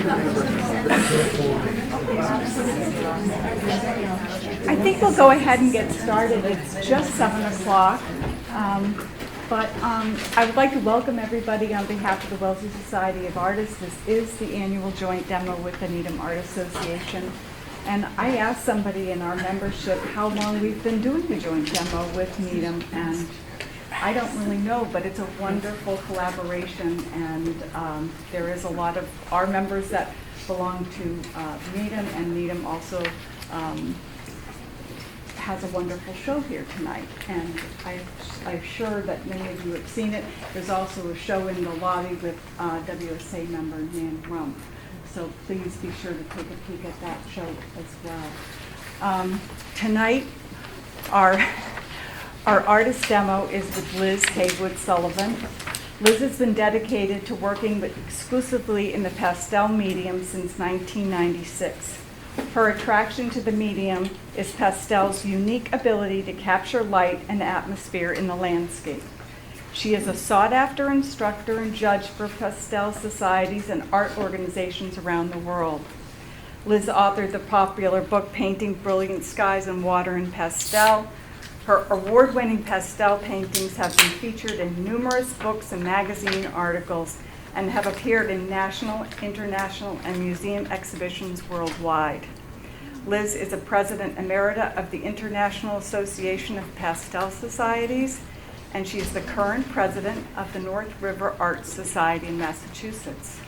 I think we'll go ahead and get started. It's just 7 o'clock. But I would like to welcome everybody on behalf of the Wellesley Society of Artists. This is the annual joint demo with the Needham Art Association. And I asked somebody in our membership how long we've been doing the joint demo with Needham, and I don't really know, but it's a wonderful collaboration, and there is a lot of our members that belong to Needham, and Needham also has a wonderful show here tonight, and I'm sure that many of you have seen it. There's also a show in the lobby with WSA member Nan Rump, so please be sure to take a peek at that show as well. Tonight, our artist demo is with Liz Haywood-Sullivan. Liz has been dedicated to working exclusively in the pastel medium since 1996. Her attraction to the medium is pastel's unique ability to capture light and atmosphere in the landscape. She is a sought-after instructor and judge for pastel societies and art organizations around the world. Liz authored the popular book Painting Brilliant Skies and Water in Pastel. Her award-winning pastel paintings have been featured in numerous books and magazine articles and have appeared in national, international, and museum exhibitions worldwide. Liz is a president emerita of the International Association of Pastel Societies, and she is the current president of the North River Art Society in Massachusetts.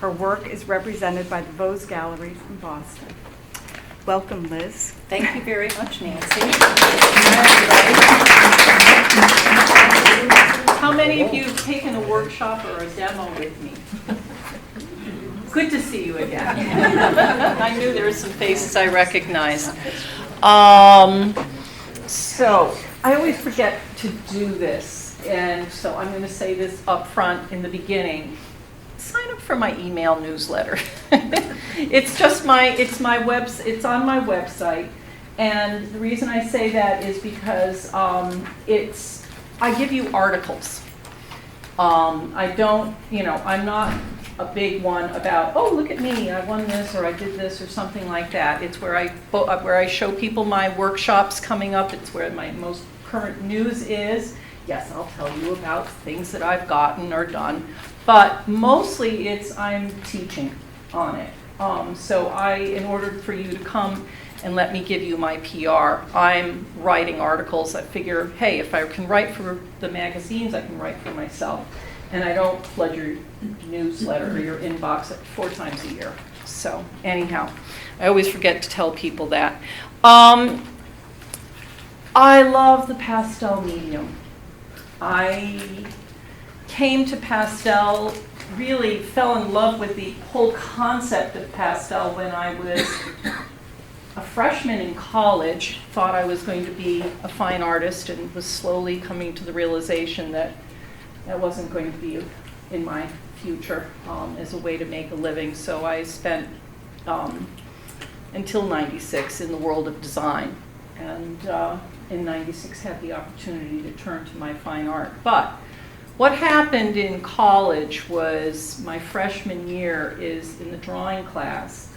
Her work is represented by the Vose Galleries in Boston. Welcome, Liz. Thank you very much, Nancy. How many of you have taken a workshop or a demo with me? Good to see you again. I knew there were some faces I recognized. So I always forget to do this, and so I'm going to say this up front in the beginning. Sign up for my email newsletter. It's on my website, and the reason I say that is because I give you articles. I don't, I'm not a big one about, oh, look at me, I won this, or I did this, or something like that. It's where I show people my workshops coming up. It's where my most current news is. Yes, I'll tell you about things that I've gotten or done, but mostly I'm teaching on it. So in order for you to come and let me give you my PR, I'm writing articles. I figure, hey, if I can write for the magazines, I can write for myself. And I don't flood your newsletter or your inbox 4 times a year. So anyhow, I always forget to tell people that. I love the pastel medium. I came to pastel, really fell in love with the whole concept of pastel when I was a freshman in college. Thought I was going to be a fine artist, and was slowly coming to the realization that wasn't going to be in my future as a way to make a living. So I spent until 96 in the world of design, and in 96 had the opportunity to turn to my fine art. But what happened in college was my freshman year is in the drawing class.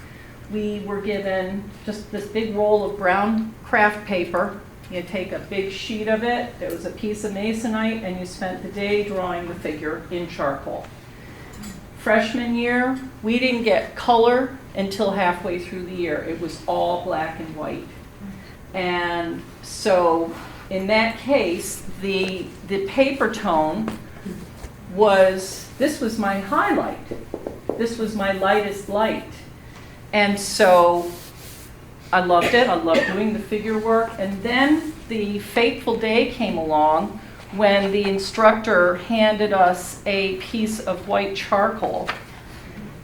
We were given just this big roll of brown craft paper. You take a big sheet of it, there was a piece of masonite, and you spent the day drawing the figure in charcoal. Freshman year, we didn't get color until halfway through the year. It was all black and white. And so in that case, the paper tone this was my highlight. This was my lightest light. And so I loved it. I loved doing the figure work. And then the fateful day came along when the instructor handed us a piece of white charcoal.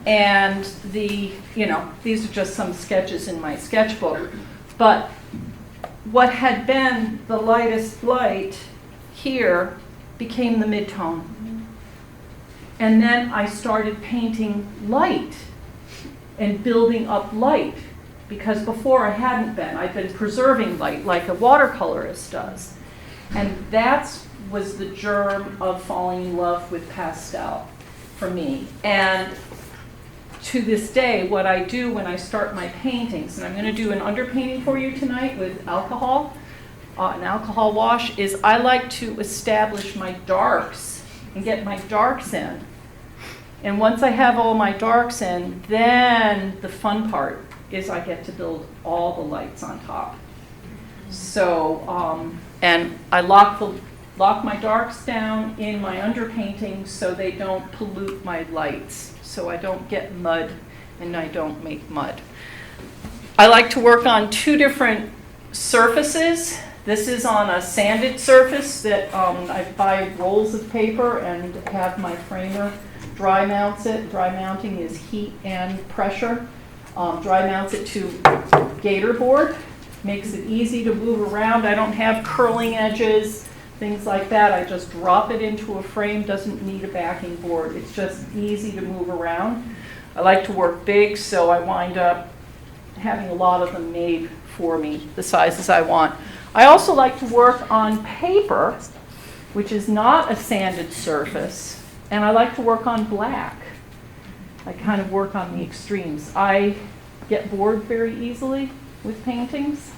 And these are just some sketches in my sketchbook. But what had been the lightest light here became the midtone. And then I started painting light and building up light, because before I hadn't been. I'd been preserving light like a watercolorist does. And that was the germ of falling in love with pastel for me. And to this day, what I do when I start my paintings, and I'm going to do an underpainting for you tonight with alcohol, an alcohol wash, is I like to establish my darks and get my darks in. And once I have all my darks in, then the fun part is I get to build all the lights on top. So, and I lock my darks down in my underpainting so they don't pollute my lights. So I don't get mud and I don't make mud. I like to work on two different surfaces. This is on a sanded surface that I buy rolls of paper and have my framer dry mounts it. Dry mounting is heat and pressure. Dry mounts it to gator board. Makes it easy to move around. I don't have curling edges, things like that. I just drop it into a frame, doesn't need a backing board. It's just easy to move around. I like to work big, so I wind up having a lot of them made for me, the sizes I want. I also like to work on paper, which is not a sanded surface, and I like to work on black. I kind of work on the extremes. I get bored very easily with paintings,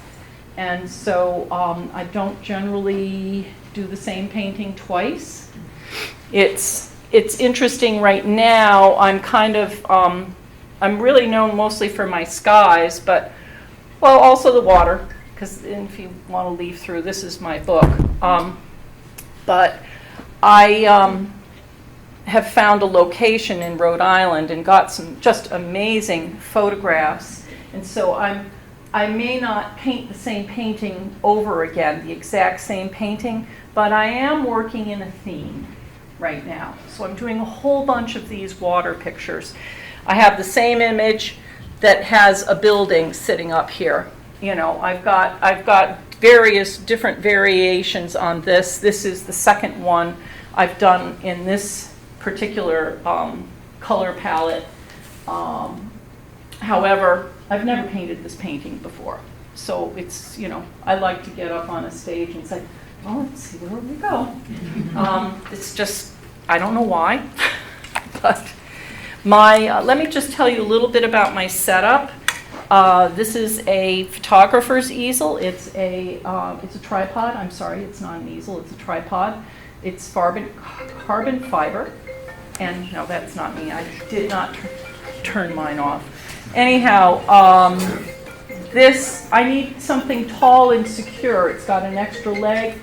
and so I don't generally do the same painting twice. It's interesting right now. I'm kind of I'm really known mostly for my skies, but well, also the water, because if you want to leaf through, this is my book. But I have found a location in Rhode Island and got some just amazing photographs, and so I may not paint the same painting over again, the exact same painting, but I am working in a theme right now. So I'm doing a whole bunch of these water pictures. I have the same image that has a building sitting up here. You know, I've got various different variations on this. This is the second one I've done in this particular color palette. However, I've never painted this painting before. So it's, you know, I like to get up on a stage and say, well, let's see where we go. It's just, I don't know why, but let me just tell you a little bit about my setup. This is a photographer's easel. It's a tripod. I'm sorry, it's not an easel, it's a tripod. It's carbon fiber. And no, that's not me. I did not turn mine off. Anyhow, I need something tall and secure. It's got an extra leg.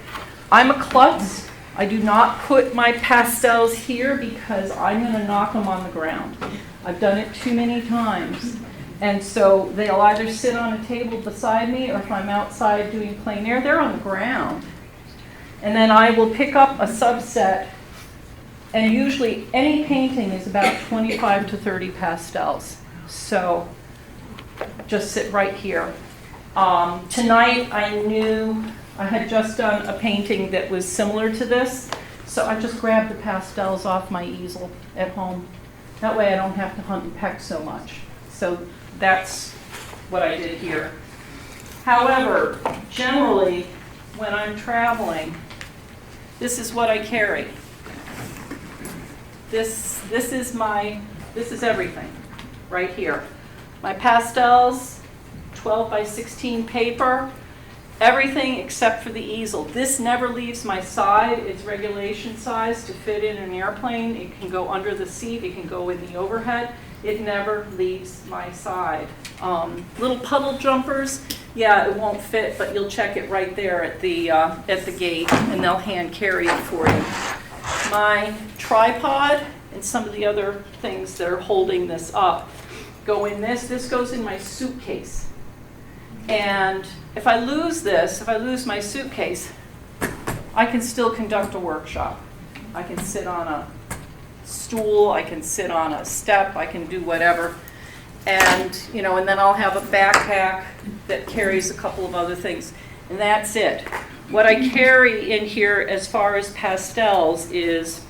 I'm a klutz. I do not put my pastels here because I'm going to knock them on the ground. I've done it too many times. And so they'll either sit on a table beside me, or if I'm outside doing plein air, they're on the ground. And then I will pick up a subset, and usually any painting is about 25 to 30 pastels. So just sit right here. Tonight I knew I had just done a painting that was similar to this, so I just grabbed the pastels off my easel at home. That way I don't have to hunt and peck so much. So that's what I did here. However, generally when I'm traveling, this is what I carry. This is everything right here. My pastels, 12 by 16 paper, everything except for the easel. This never leaves my side. It's regulation size to fit in an airplane. It can go under the seat. It can go in the overhead. It never leaves my side. Little puddle jumpers, yeah, it won't fit, but you'll check it right there at the gate, and they'll hand carry it for you. My tripod and some of the other things that are holding this up go in this. This goes in my suitcase. And if I lose my suitcase, I can still conduct a workshop. I can sit on a stool, I can sit on a step, I can do whatever. And, you know, and then I'll have a backpack that carries a couple of other things. And that's it. What I carry in here as far as pastels is,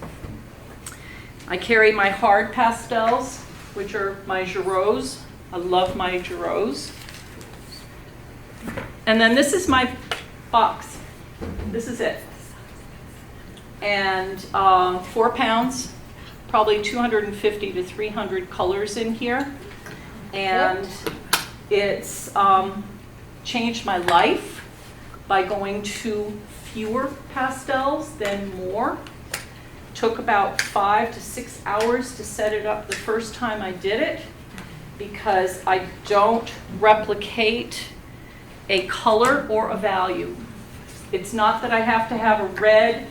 I carry my hard pastels, which are my Giroux. I love my Giroux. And then this is my box. This is it. And 4 pounds probably 250 to 300 colors in here. And it's changed my life by going to fewer pastels than more. Took about 5 to 6 hours to set it up the first time I did it, because I don't replicate a color or a value. It's not that I have to have a red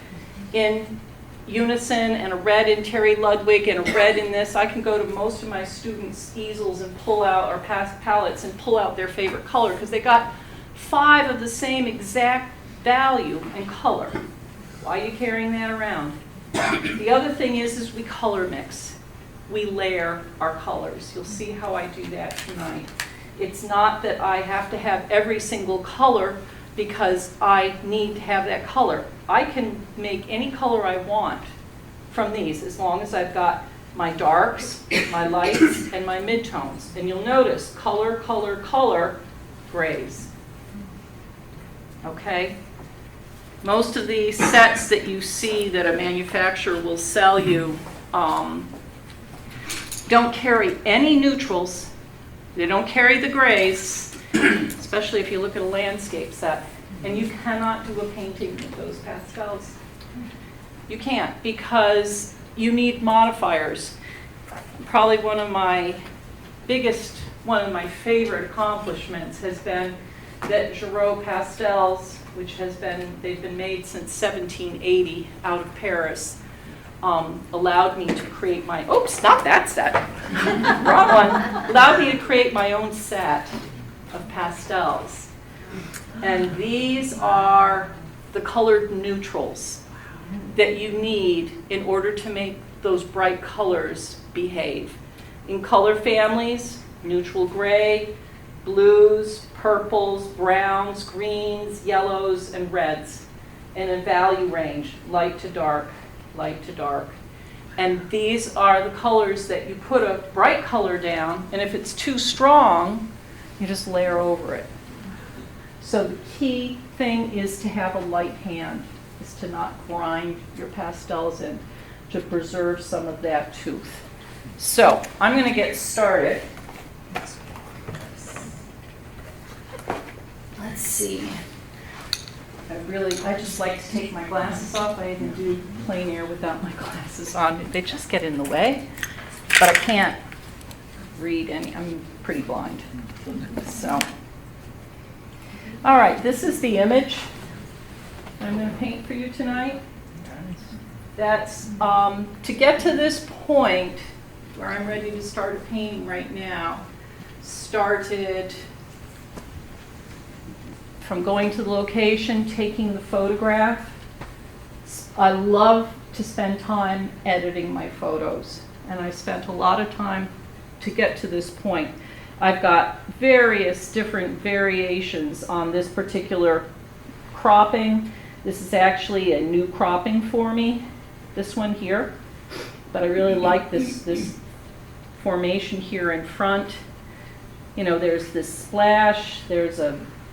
in Unison and a red in Terry Ludwig and a red in this. I can go to most of my students' easels and pull out, or palettes, and pull out their favorite color, because they got 5 of the same exact value and color. Why are you carrying that around? The other thing is we color mix. We layer our colors. You'll see how I do that tonight. It's not that I have to have every single color because I need to have that color. I can make any color I want from these as long as I've got my darks, my lights, and my midtones. And you'll notice color, color, color, grays. Okay? Most of the sets that you see that a manufacturer will sell you don't carry any neutrals. They don't carry the grays, especially if you look at a landscape set. And you cannot do a painting with those pastels. You can't, because you need modifiers. Probably one of my favorite accomplishments has been that Giraud pastels, which they've been made since 1780 out of Paris, allowed me to create my, oops, not that set, wrong one, allowed me to create my own set of pastels. And these are the colored neutrals that you need in order to make those bright colors behave. In color families, neutral gray, blues, purples, browns, greens, yellows, and reds. And in value range, light to dark, light to dark. And these are the colors that you put a bright color down, and if it's too strong, you just layer over it. So the key thing is to have a light hand, is to not grind your pastels in, to preserve some of that tooth. So I'm going to get started. Let's see. I just like to take my glasses off. I even do plein air without my glasses on. They just get in the way. But I can't read any. I'm pretty blind. So, all right, this is the image I'm going to paint for you tonight. That's, to get to this point where I'm ready to start painting right now, started from going to the location, taking the photograph. I love to spend time editing my photos, and I spent a lot of time to get to this point. I've got various different variations on this particular cropping. This is actually a new cropping for me, this one here, but I really like this formation here in front. You know, there's this splash, there's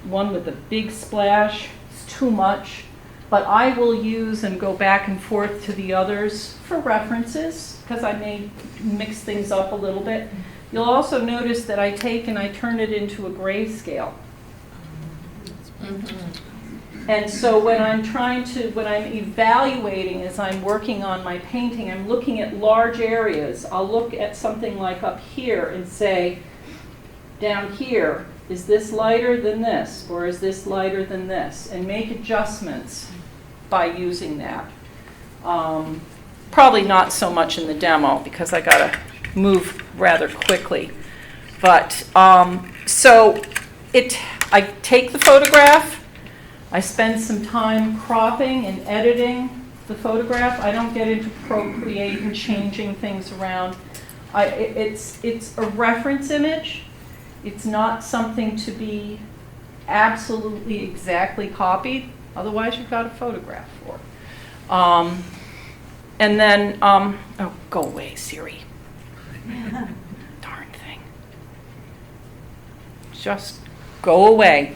one with a big splash. It's too much, but I will use and go back and forth to the others for references, because I may mix things up a little bit. You'll also notice that I take and I turn it into a grayscale. And so when I'm evaluating as I'm working on my painting, I'm looking at large areas. I'll look at something like up here and say, down here, is this lighter than this, or is this lighter than this? And make adjustments by using that. Probably not so much in the demo, because I gotta move rather quickly. But, so I take the photograph, I spend some time cropping and editing the photograph. I don't get into Procreate and changing things around. It's a reference image. It's not something to be absolutely exactly copied. Otherwise, you've got a photograph for it. And then, oh, go away, Siri. Darn thing. Just go away.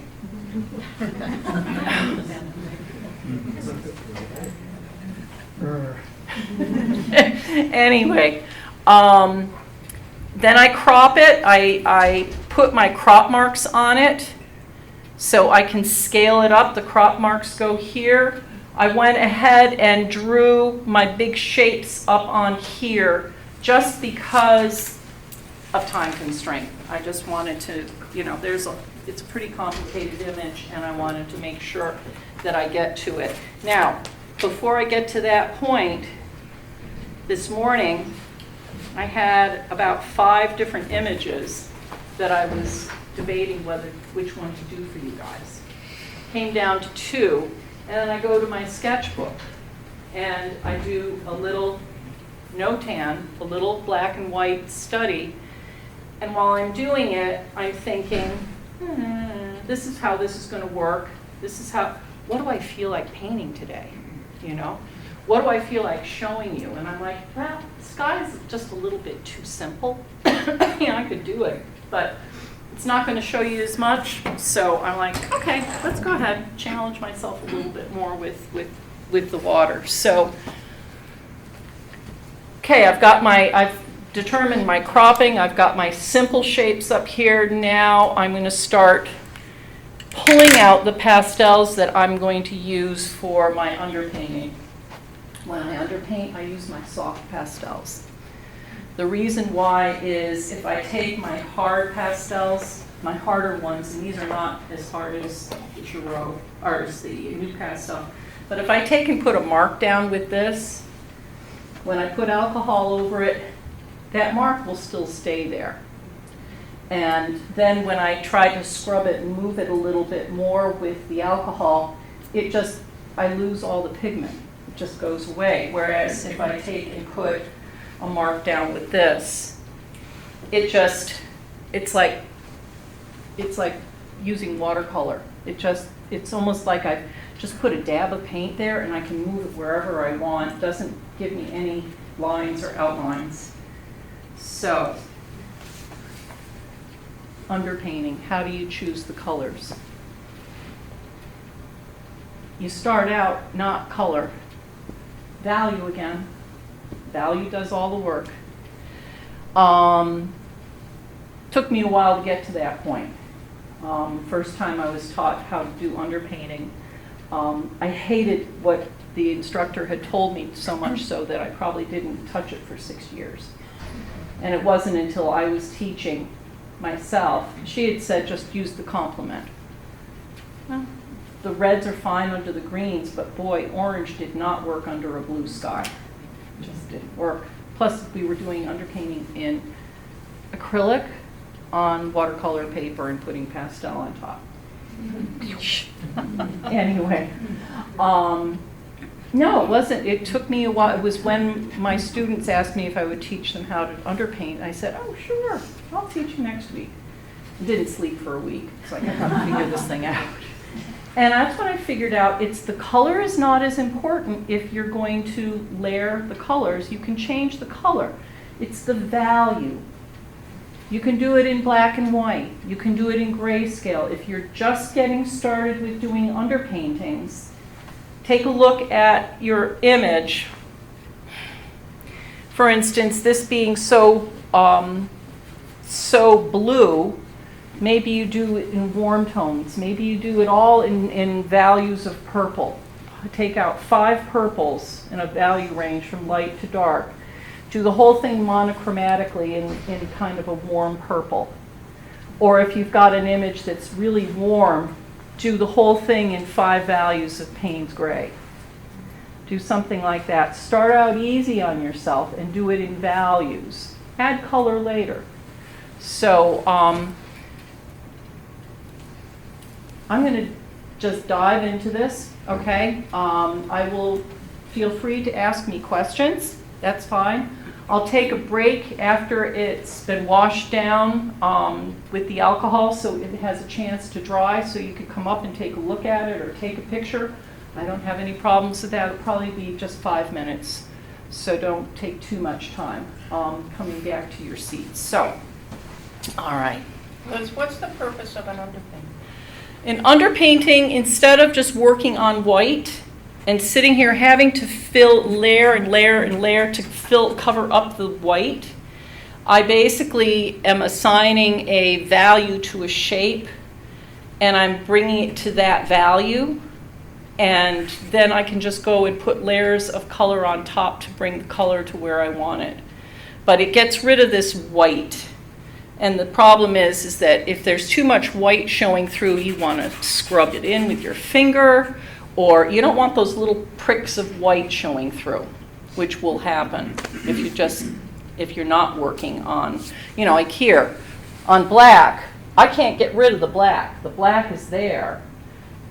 Anyway, then I crop it. I put my crop marks on it so I can scale it up. The crop marks go here. I went ahead and drew my big shapes up on here just because of time constraint. I just wanted to, it's a pretty complicated image, and I wanted to make sure that I get to it. Now, before I get to that point, this morning, I had about 5 different images that I was debating which one to do for you guys. Came down to 2, and then I go to my sketchbook, and I do a little no-tan, a little black and white study, and while I'm doing it, I'm thinking, this is how this is going to work. What do I feel like painting today? What do I feel like showing you? And I'm like, well, sky is just a little bit too simple. I could do it, but it's not going to show you as much. So I'm like, okay, let's go ahead, challenge myself a little bit more with the water. So, okay, I've determined my cropping. I've got my simple shapes up here. Now I'm going to start pulling out the pastels that I'm going to use for my underpainting. When I underpaint, I use my soft pastels. The reason why is if I take my hard pastels, my harder ones, and these are not as hard as the Giro, or as the new pastel, but if I take and put a mark down with this, when I put alcohol over it, that mark will still stay there. And then when I try to scrub it and move it a little bit more with the alcohol, I lose all the pigment. It just goes away. Whereas if I take and put a mark down with this, it's like using watercolor. It's almost like I've just put a dab of paint there and I can move it wherever I want. It doesn't give me any lines or outlines. So, underpainting, how do you choose the colors? You start out not color. Value again. Value does all the work. Took me a while to get to that point. First time I was taught how to do underpainting, I hated what the instructor had told me so much so that I probably didn't touch it for 6 years. And it wasn't until I was teaching myself, she had said just use the complement. Well, the reds are fine under the greens, but boy, orange did not work under a blue sky. It just didn't work. Plus, we were doing underpainting in acrylic on watercolor paper and putting pastel on top. Anyway, no, it wasn't. It took me a while. It was when my students asked me if I would teach them how to underpaint. I said, oh, sure, I'll teach you next week. I didn't sleep for a week, so I got to figure this thing out. And that's when I figured out the color is not as important if you're going to layer the colors. You can change the color. It's the value. You can do it in black and white. You can do it in grayscale. If you're just getting started with doing underpaintings, take a look at your image. For instance, this being so blue, maybe you do it in warm tones. Maybe you do it all in values of purple. Take out 5 purples in a value range from light to dark. Do the whole thing monochromatically in kind of a warm purple. Or if you've got an image that's really warm, do the whole thing in 5 values of Payne's gray. Do something like that. Start out easy on yourself and do it in values. Add color later. So I'm going to just dive into this, okay? I will feel free to ask me questions. That's fine. I'll take a break after it's been washed down with the alcohol so it has a chance to dry, so you can come up and take a look at it or take a picture. I don't have any problems with that. It'll probably be just 5 minutes, so don't take too much time coming back to your seats. So, all right. Liz, what's the purpose of an underpaint? In underpainting, instead of just working on white, and sitting here having to fill layer and layer and layer to cover up the white, I basically am assigning a value to a shape, and I'm bringing it to that value, and then I can just go and put layers of color on top to bring the color to where I want it. But it gets rid of this white. And the problem is that if there's too much white showing through, you want to scrub it in with your finger, or you don't want those little pricks of white showing through, which will happen if you're not working on, like here, on black, I can't get rid of the black. The black is there.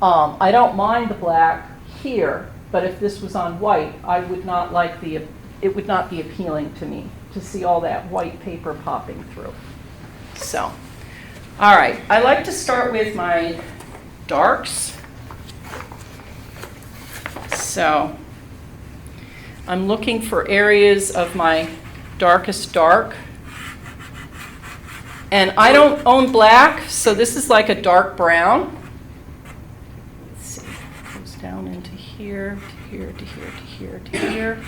I don't mind the black here, but if this was on white, I would not like it would not be appealing to me to see all that white paper popping through. So, all right, I like to start with my darks. So, I'm looking for areas of my darkest dark. And I don't own black, so this is like a dark brown. Let's see, it goes down into here, to here, to here, to here, to here.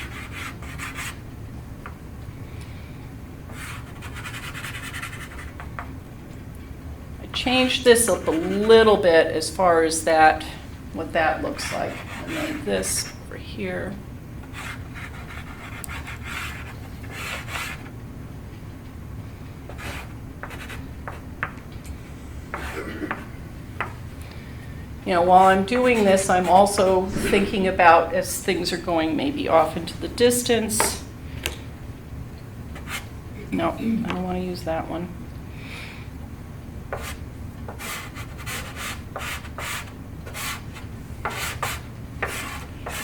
Change this up a little bit as far as that, what that looks like. And then this over here. While I'm doing this, I'm also thinking about, as things are going maybe off into the distance. No, I don't want to use that one.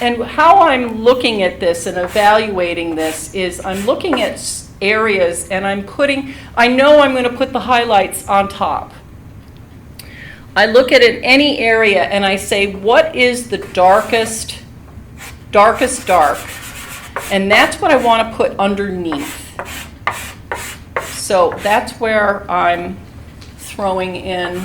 And how I'm looking at this and evaluating this is I'm looking at areas and I know I'm going to put the highlights on top. I look at any area and I say, what is the darkest dark? And that's what I want to put underneath. So that's where I'm throwing in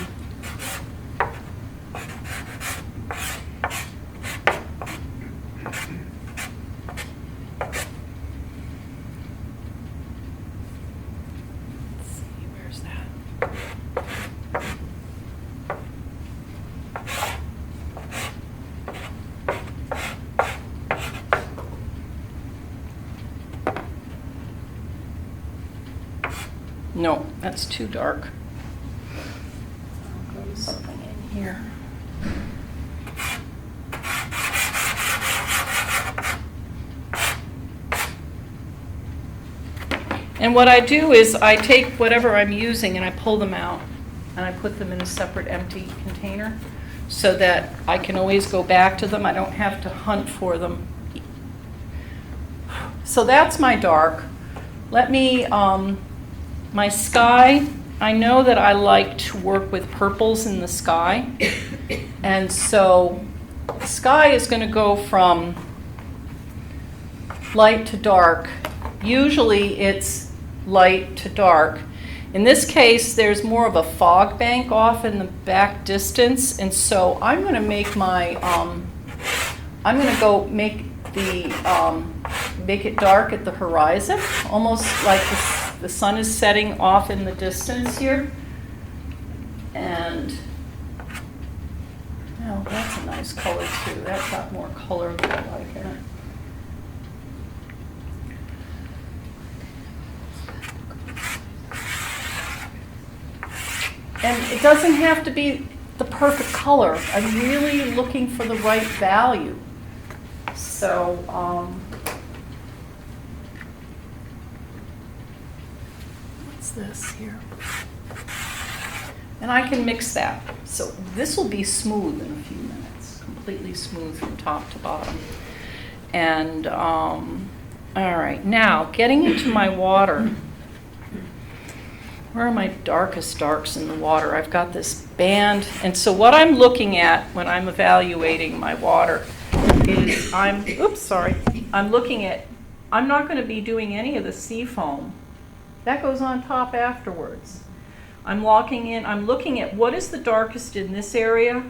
no, that's too dark. I'll go with something in here. And what I do is I take whatever I'm using and I pull them out and I put them in a separate empty container so that I can always go back to them. I don't have to hunt for them. So that's my dark. Let me, my sky, I know that I like to work with purples in the sky. And so the sky is going to go from light to dark. Usually it's light to dark. In this case, there's more of a fog bank off in the back distance. And so I'm going to make my, I'm going to go make it dark at the horizon, almost like the sun is setting off in the distance here. And oh, that's a nice color too. That's got more color than I like in it. And it doesn't have to be the perfect color. I'm really looking for the right value. So, what's this here? And I can mix that. So this will be smooth in a few minutes, completely smooth from top to bottom. And, all right, now getting into my water. Where are my darkest darks in the water? I've got this band. And so what I'm looking at when I'm evaluating my water is I'm looking at, I'm not going to be doing any of the sea foam. That goes on top afterwards. I'm looking at what is the darkest in this area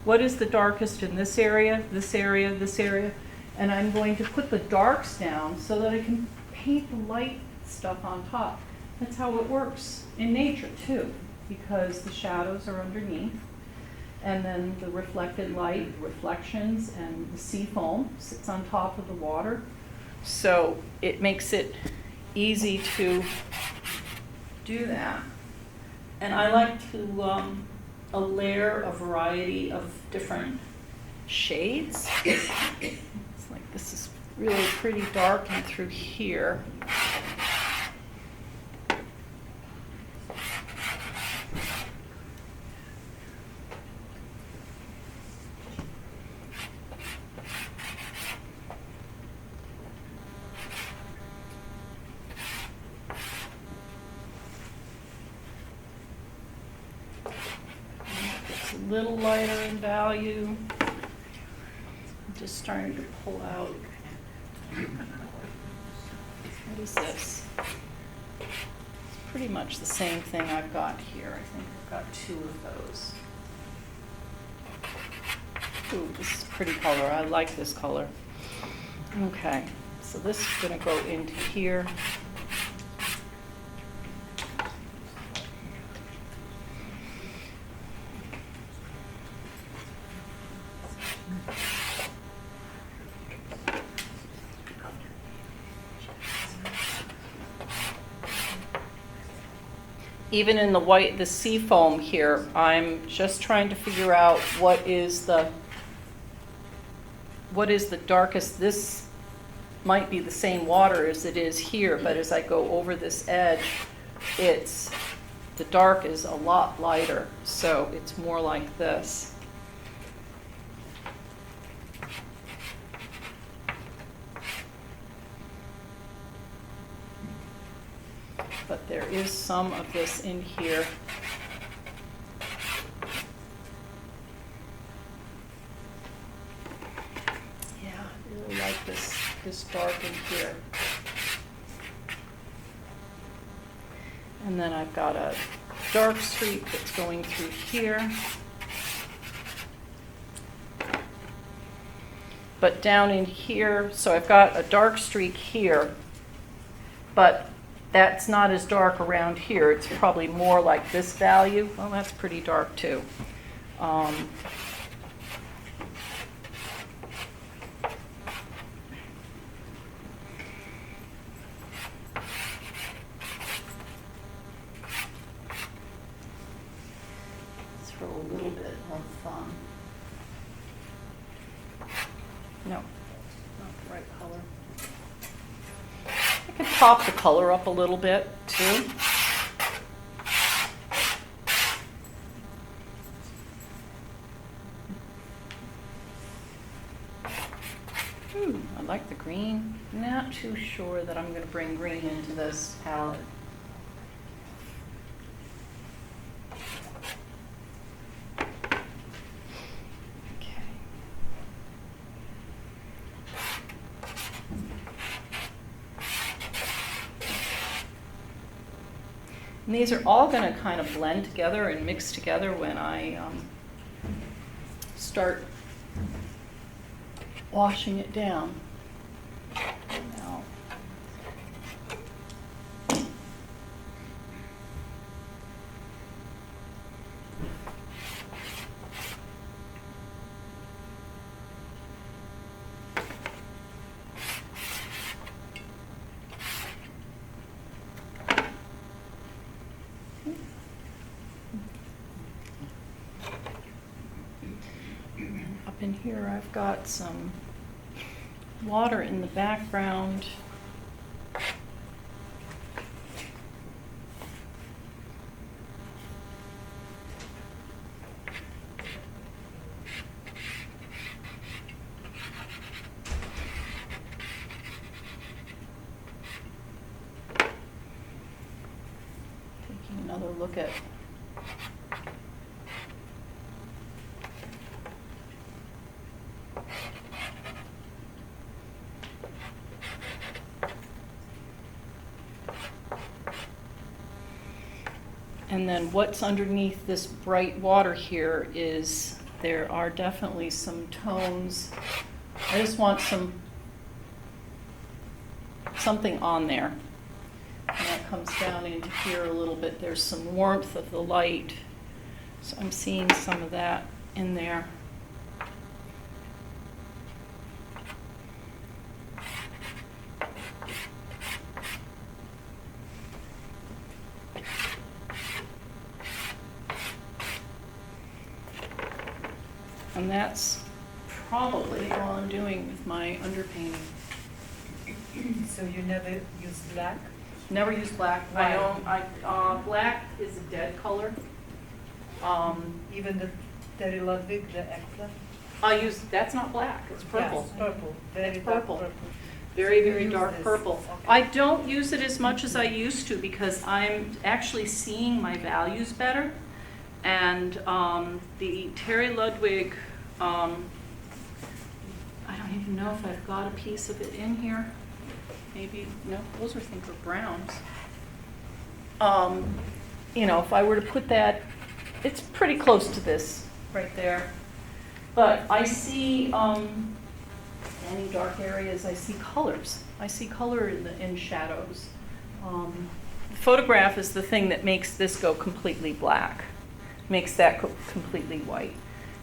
what is the darkest in this area, this area, this area, and I'm going to put the darks down so that I can paint the light stuff on top. That's how it works in nature too, because the shadows are underneath, and then the reflected light, reflections, and the sea foam sits on top of the water. So it makes it easy to do that. And I like to layer a variety of different shades. It's like this is really pretty dark and through here. It's a little lighter in value. I'm just starting to pull out. What is this? It's pretty much the same thing I've got here. I think I've got 2 of those. Ooh, this is a pretty color. I like this color. Okay, so this is going to go into here. Even in the white, the sea foam here, I'm just trying to figure out what is the darkest. This might be the same water as it is here, but as I go over this edge, the dark is a lot lighter, so it's more like this. But there is some of this in here. Yeah, I really like this dark in here. And then I've got a dark streak that's going through here. But down in here, so I've got a dark streak here, but that's not as dark around here. It's probably more like this value. Well, that's pretty dark too. Throw a little bit of, no, not the right color. I could pop the color up a little bit too. I like the green. Not too sure that I'm going to bring green into this palette. And these are all going to kind of blend together and mix together when I start washing it down. Now, up in here I've got some water in the background. Taking another look at and then what's underneath this bright water here is there are definitely some tones. I just want something on there. And that comes down into here a little bit. There's some warmth of the light. So I'm seeing some of that in there. And that's probably all I'm doing with my underpainting. So you never use black? Never use black. Why? Black is a dead color. Even the Terry Ludwig, the Ekla? I use, that's not black, it's purple. Yes, purple, very It's dark purple. purple. Very, You very use dark this. purple. Okay. I don't use it as much as I used to because I'm actually seeing my values better. And the Terry Ludwig, I don't even know if I've got a piece of it in here. Maybe, no, those I think are browns. You know, if I were to put that, it's pretty close to this right there. But I see, any dark areas, I see colors. I see color in shadows. The photograph is the thing that makes this go completely black, makes that completely white.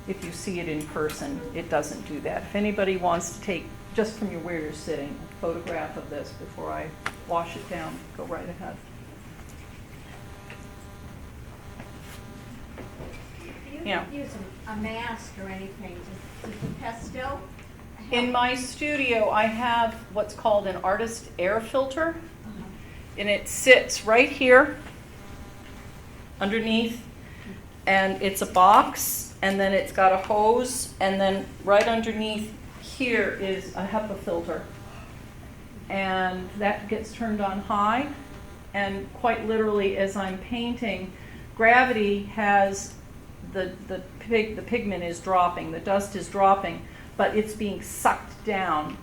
If you see it in person, it doesn't do that. If anybody wants to take, just from where you're sitting, a photograph of this before I wash it down, go right ahead. You Yeah. don't use a mask or anything, does the Pastel? In my studio, I have what's called an artist air filter, and it sits right here underneath, and it's a box, and then it's got a hose, and then right underneath here is a HEPA filter. And that gets turned on high, and quite literally as I'm painting, gravity has the pigment is dropping, the dust is dropping, but it's being sucked down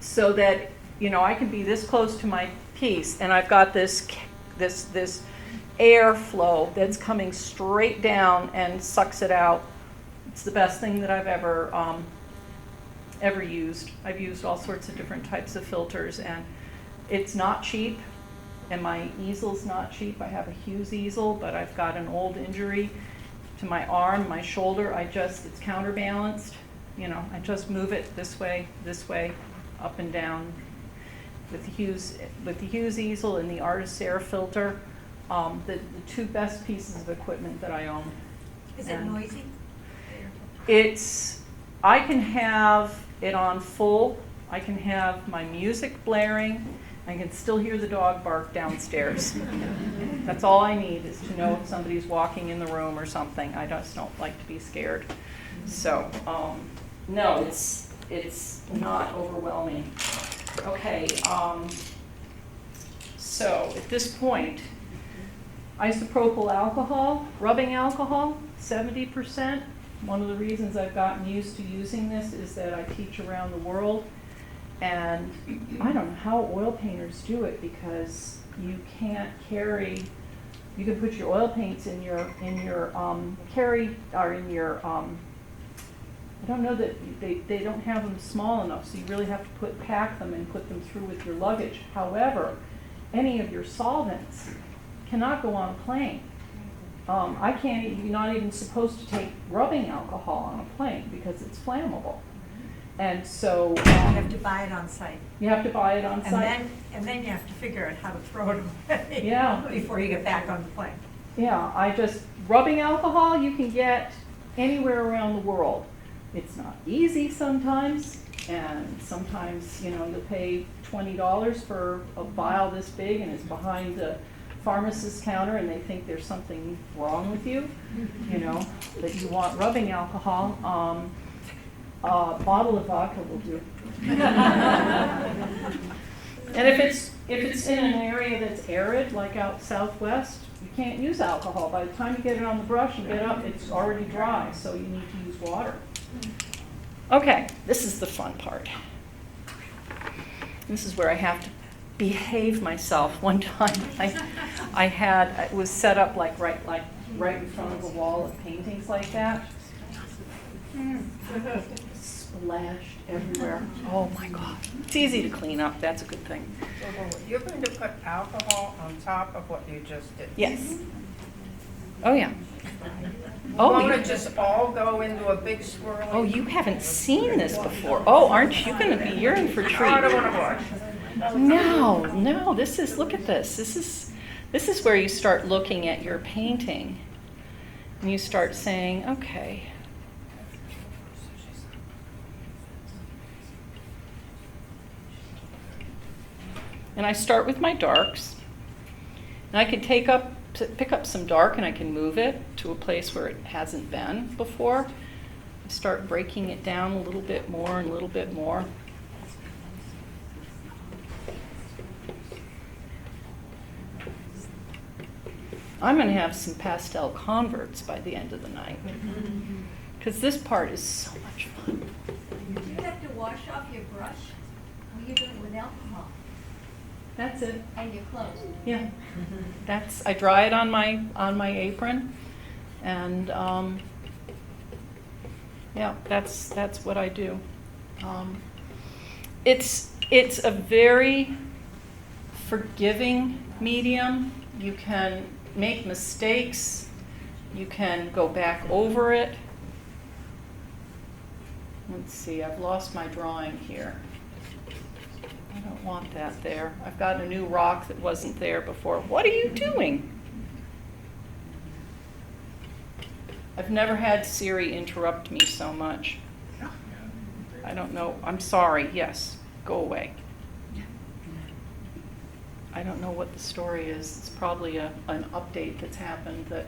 so that, you know, I can be this close to my piece and I've got this air flow that's coming straight down and sucks it out. It's the best thing that I've ever used. I've used all sorts of different types of filters, and it's not cheap, and my easel's not cheap. I have a Hughes easel, but I've got an old injury to my arm, my shoulder. It's counterbalanced. You know, I just move it this way, up and down. With the Hughes easel and the Artist Air filter, the two best pieces of equipment that I own. Is it And noisy? I can have it on full, I can have my music blaring, I can still hear the dog bark downstairs. That's all I need, is to know if somebody's walking in the room or something. I just don't like to be scared. So, no, it's not overwhelming. Okay, so at this point, isopropyl alcohol, rubbing alcohol, 70%. One of the reasons I've gotten used to using this is that I teach around the world, and I don't know how oil painters do it, because you can't carry, you can put your oil paints in your carry, or in your, I don't know that they don't have them small enough, so you really have to pack them and put them through with your luggage. However, any of your solvents cannot go on a plane. You're not even supposed to take rubbing alcohol on a plane because it's flammable. And so You have to buy it on site. you have to buy it on site. And then you have to figure out how to throw it away. Yeah. Before you get back on the plane. Yeah, rubbing alcohol you can get anywhere around the world. It's not easy sometimes, and sometimes, you know, you'll pay $20 for a vial this big, and it's behind the pharmacist's counter, and they think there's something wrong with you, you know, that you want rubbing alcohol. A bottle of vodka will do. And if it's in an area that's arid, like out southwest, you can't use alcohol. By the time you get it on the brush and get up, it's already dry, so you need to use water. Okay, this is the fun part. This is where I have to behave myself. One time it was set up like right in front of a wall of paintings like that. Splashed everywhere. Oh my God. It's easy to clean up. That's a good thing. You're going to put alcohol on top of what you just did? Yes. Oh, yeah. Oh, Won't you, it just all go into a big swirling? oh, you haven't seen this before. Oh, aren't you going to be? You're in for a Oh, I don't treat. want to watch. No, no, this is, look at this. This is where you start looking at your painting. And you start saying, okay. And I start with my darks. And I can pick up some dark and I can move it to a place where it hasn't been before. I start breaking it down a little bit more and a little bit more. I'm going to have some pastel converts by the end of the night. Because this part is so much fun. Do you have to wash off your brush? Or you do it with alcohol That's it. and your clothes? Yeah. I dry it on my apron, and yeah, that's what I do. It's a very forgiving medium. You can make mistakes. You can go back over it. Let's see, I've lost my drawing here. I don't want that there. I've got a new rock that wasn't there before. What are you doing? I've never had Siri interrupt me so much. I don't know. I'm sorry. Yes, go away. I don't know what the story is. It's probably an update that's happened that...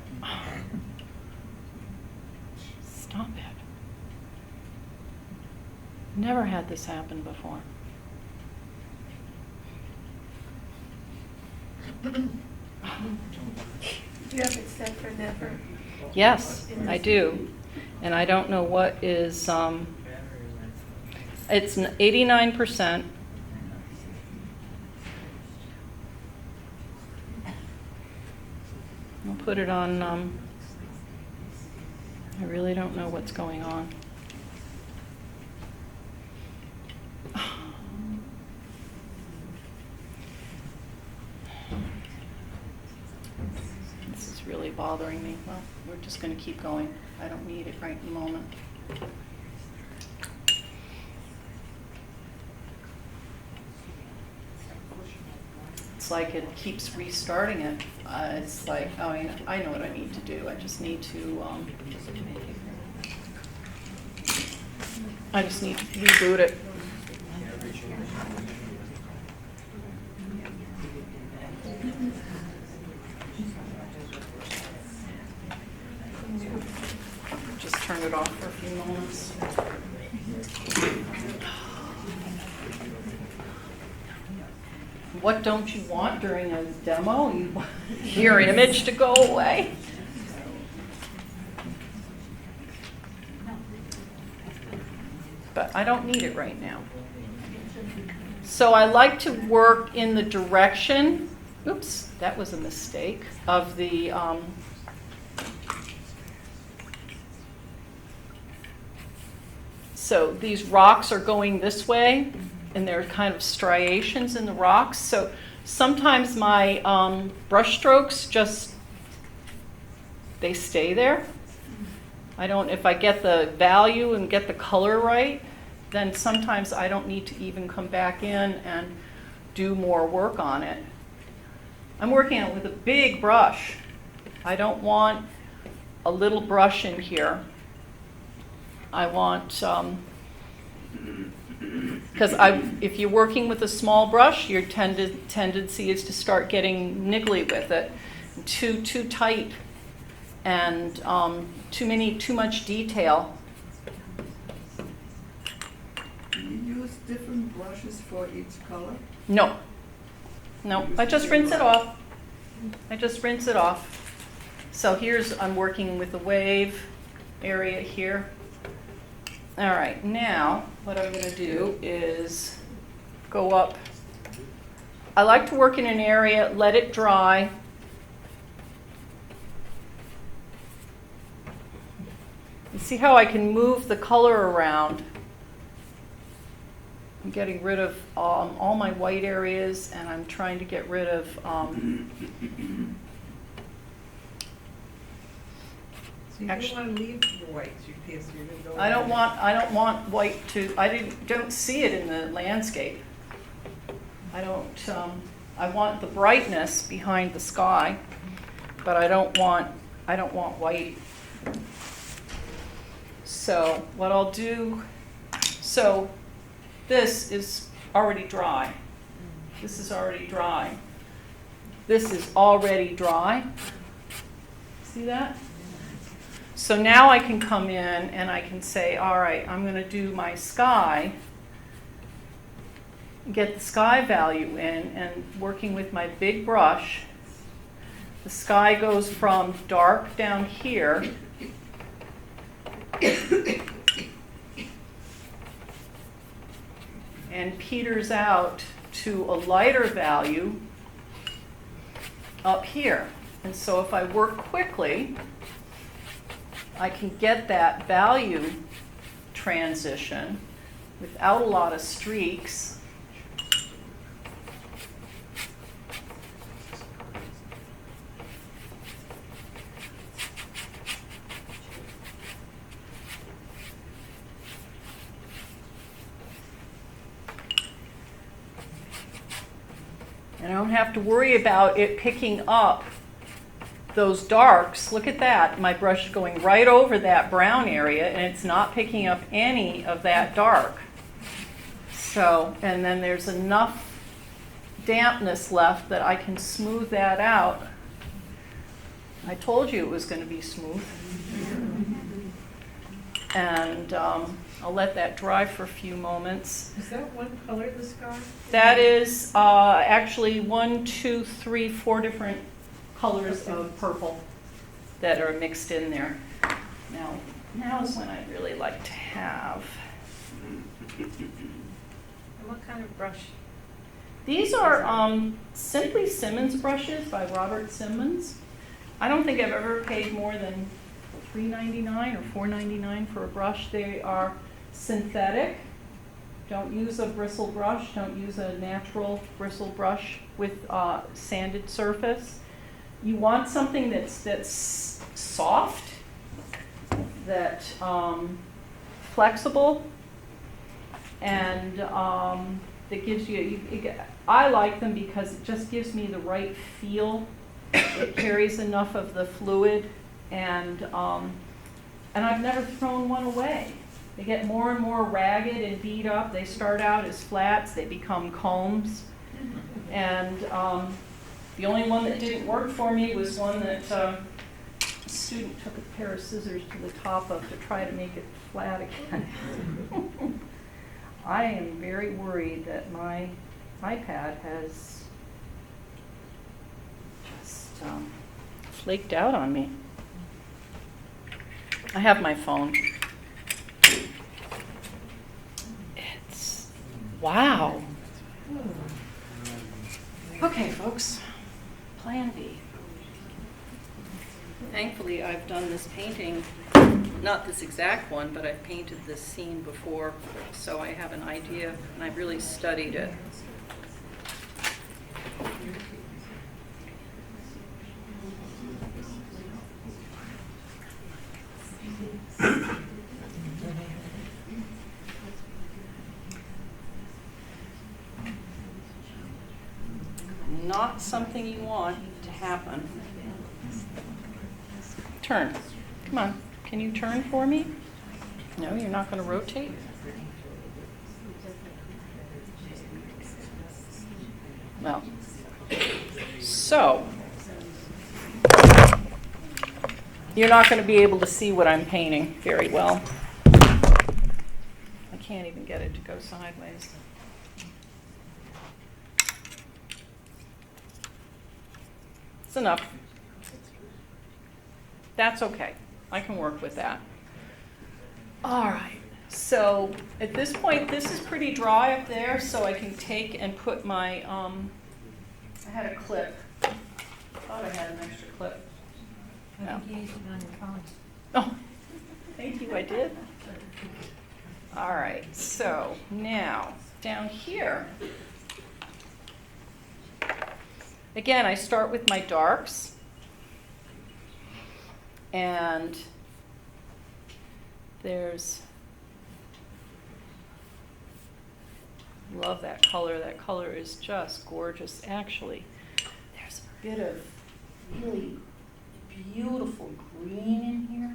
Stop it. Never had this happen before. Do you have it set for never? Yes, I do. And I don't know what is, it's 89%. I'll put it on, I really don't know what's going on. This is really bothering me. Well, we're just going to keep going. I don't need it right in the moment. It's like it keeps restarting it. It's like, oh, I know what I need to do. I just need to reboot it. Just turn it off for a few moments. What don't you want during a demo? You want your image to go away. But I don't need it right now. So I like to work in the direction, oops, that was a mistake, of the, so these rocks are going this way, and there are kind of striations in the rocks. So sometimes my brush strokes just, they stay there. If I get the value and get the color right, then sometimes I don't need to even come back in and do more work on it. I'm working on it with a big brush. I don't want a little brush in here. I want, because if you're working with a small brush, your tendency is to start getting niggly with it, too tight, and too much detail. Do you use different brushes for each color? No, I just rinse it off. So I'm working with the wave area here. All right, now what I'm going to do is go up. I like to work in an area, let it dry. see how I can move the color around? I'm getting rid of all my white areas, and I'm trying to get rid of So you Actually- don't want to leave the whites, you pierce, you're going to go. I don't want white to, don't see it in the landscape. I want the brightness behind the sky, but I don't want white. So what I'll do, so this is already dry. This is already dry. This is already dry. See that? So now I can come in and I can say, all right, I'm going to do my sky, get the sky value in, and working with my big brush, the sky goes from dark down here and peters out to a lighter value up here. And so if I work quickly, I can get that value transition without a lot of streaks. And I don't have to worry about it picking up those darks. Look at that. My brush is going right over that brown area, and it's not picking up any of that dark. So, and then there's enough dampness left that I can smooth that out. I told you it was going to be smooth. And I'll let that dry for a few moments. Is that one color, the sky? That is actually 1, 2, 3, 4 different colors of purple that are mixed in there. Now is when I really like to have. And what kind of brush? These are Simply Simmons brushes by Robert Simmons. I don't think I've ever paid more than $3.99 or $4.99 for a brush. They are synthetic. Don't use a bristle brush. Don't use a natural bristle brush with sanded surface. You want something that's soft, that flexible, and that gives you. I like them because it just gives me the right feel. It carries enough of the fluid, and I've never thrown one away. They get more and more ragged and beat up. They start out as flats. They become combs, and the only one that didn't work for me was one that a student took a pair of scissors to the top of to try to make it flat again. I am very worried that my iPad has just flaked out on me. I have my phone. Wow. Okay, folks. Plan B. Thankfully, I've done this painting, not this exact one, but I've painted this scene before, so I have an idea, and I've really studied it. Not something you want to happen. Turn. Come on. Can you turn for me? No, you're not going to rotate? Well, so you're not going to be able to see what I'm painting very well. I can't even get it to go sideways. It's enough. That's okay. I can work with that. All right. So at this point, this is pretty dry up there, so I can take and put my, I had a clip. I thought I had an extra clip. I think you used it on your phone. Oh, Thank you, I did. All right, so now down here, again, I start with my darks. And there's, love that color. That color is just gorgeous. Actually, there's a bit of really beautiful green in here.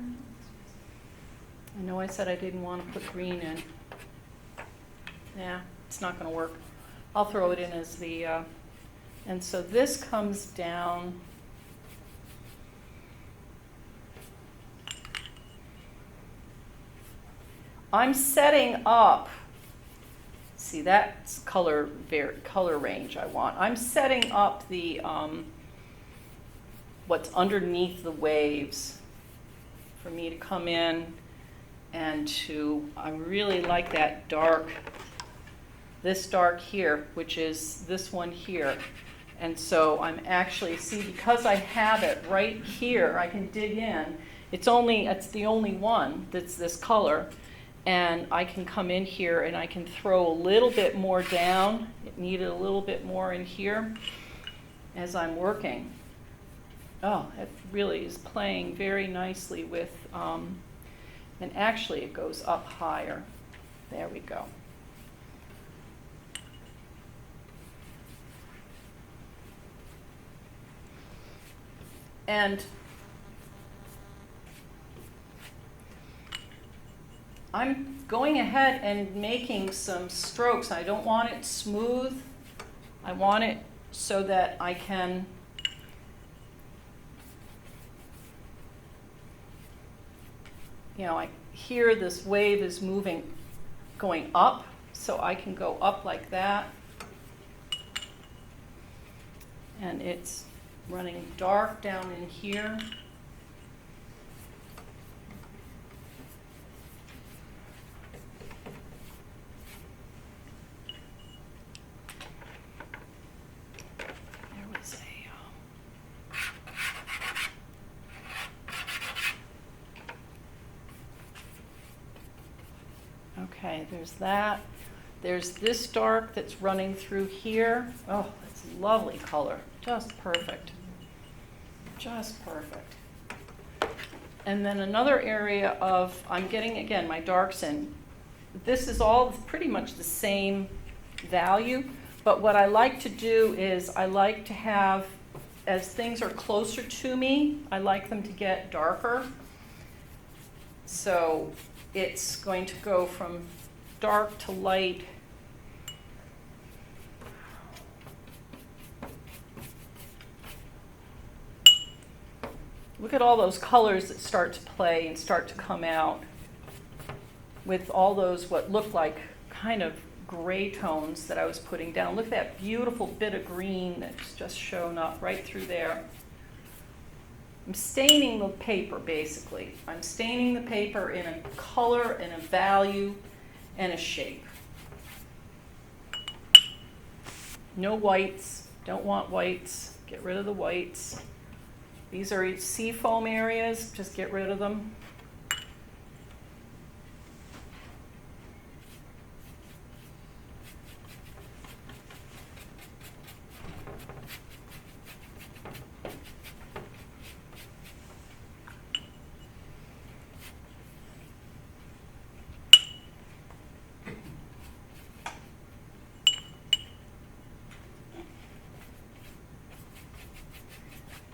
I know I said I didn't want to put green in. Yeah, it's not going to work. I'll throw it in as the, and so this comes down. I'm setting up, see that's color range I want. I'm setting up the, what's underneath the waves for me to come in and to, I really like that dark, this dark here, which is this one here. And so I'm actually, see, because I have it right here, I can dig in. It's the only one that's this color. And I can come in here and I can throw a little bit more down. It needed a little bit more in here as I'm working. Oh, it really is playing very nicely with, and actually it goes up higher. There we go. And I'm going ahead and making some strokes. I don't want it smooth. I want it so that I can I hear this wave is moving, going up, so I can go up like that. And it's running dark down in here. Okay, there's that. There's this dark that's running through here. Oh, it's a lovely color. Just perfect. Just perfect. And then another area of, I'm getting, again, my darks in. This is all pretty much the same value, but what I like to do is I like to have, as things are closer to me, I like them to get darker. So it's going to go from dark to light. Look at all those colors that start to play and start to come out with all those what look like kind of gray tones that I was putting down. Look at that beautiful bit of green that's just shown up right through there. I'm staining the paper, basically. I'm staining the paper in a color and a value and a shape. No whites. Don't want whites. Get rid of the whites. These are sea foam areas. Just get rid of them.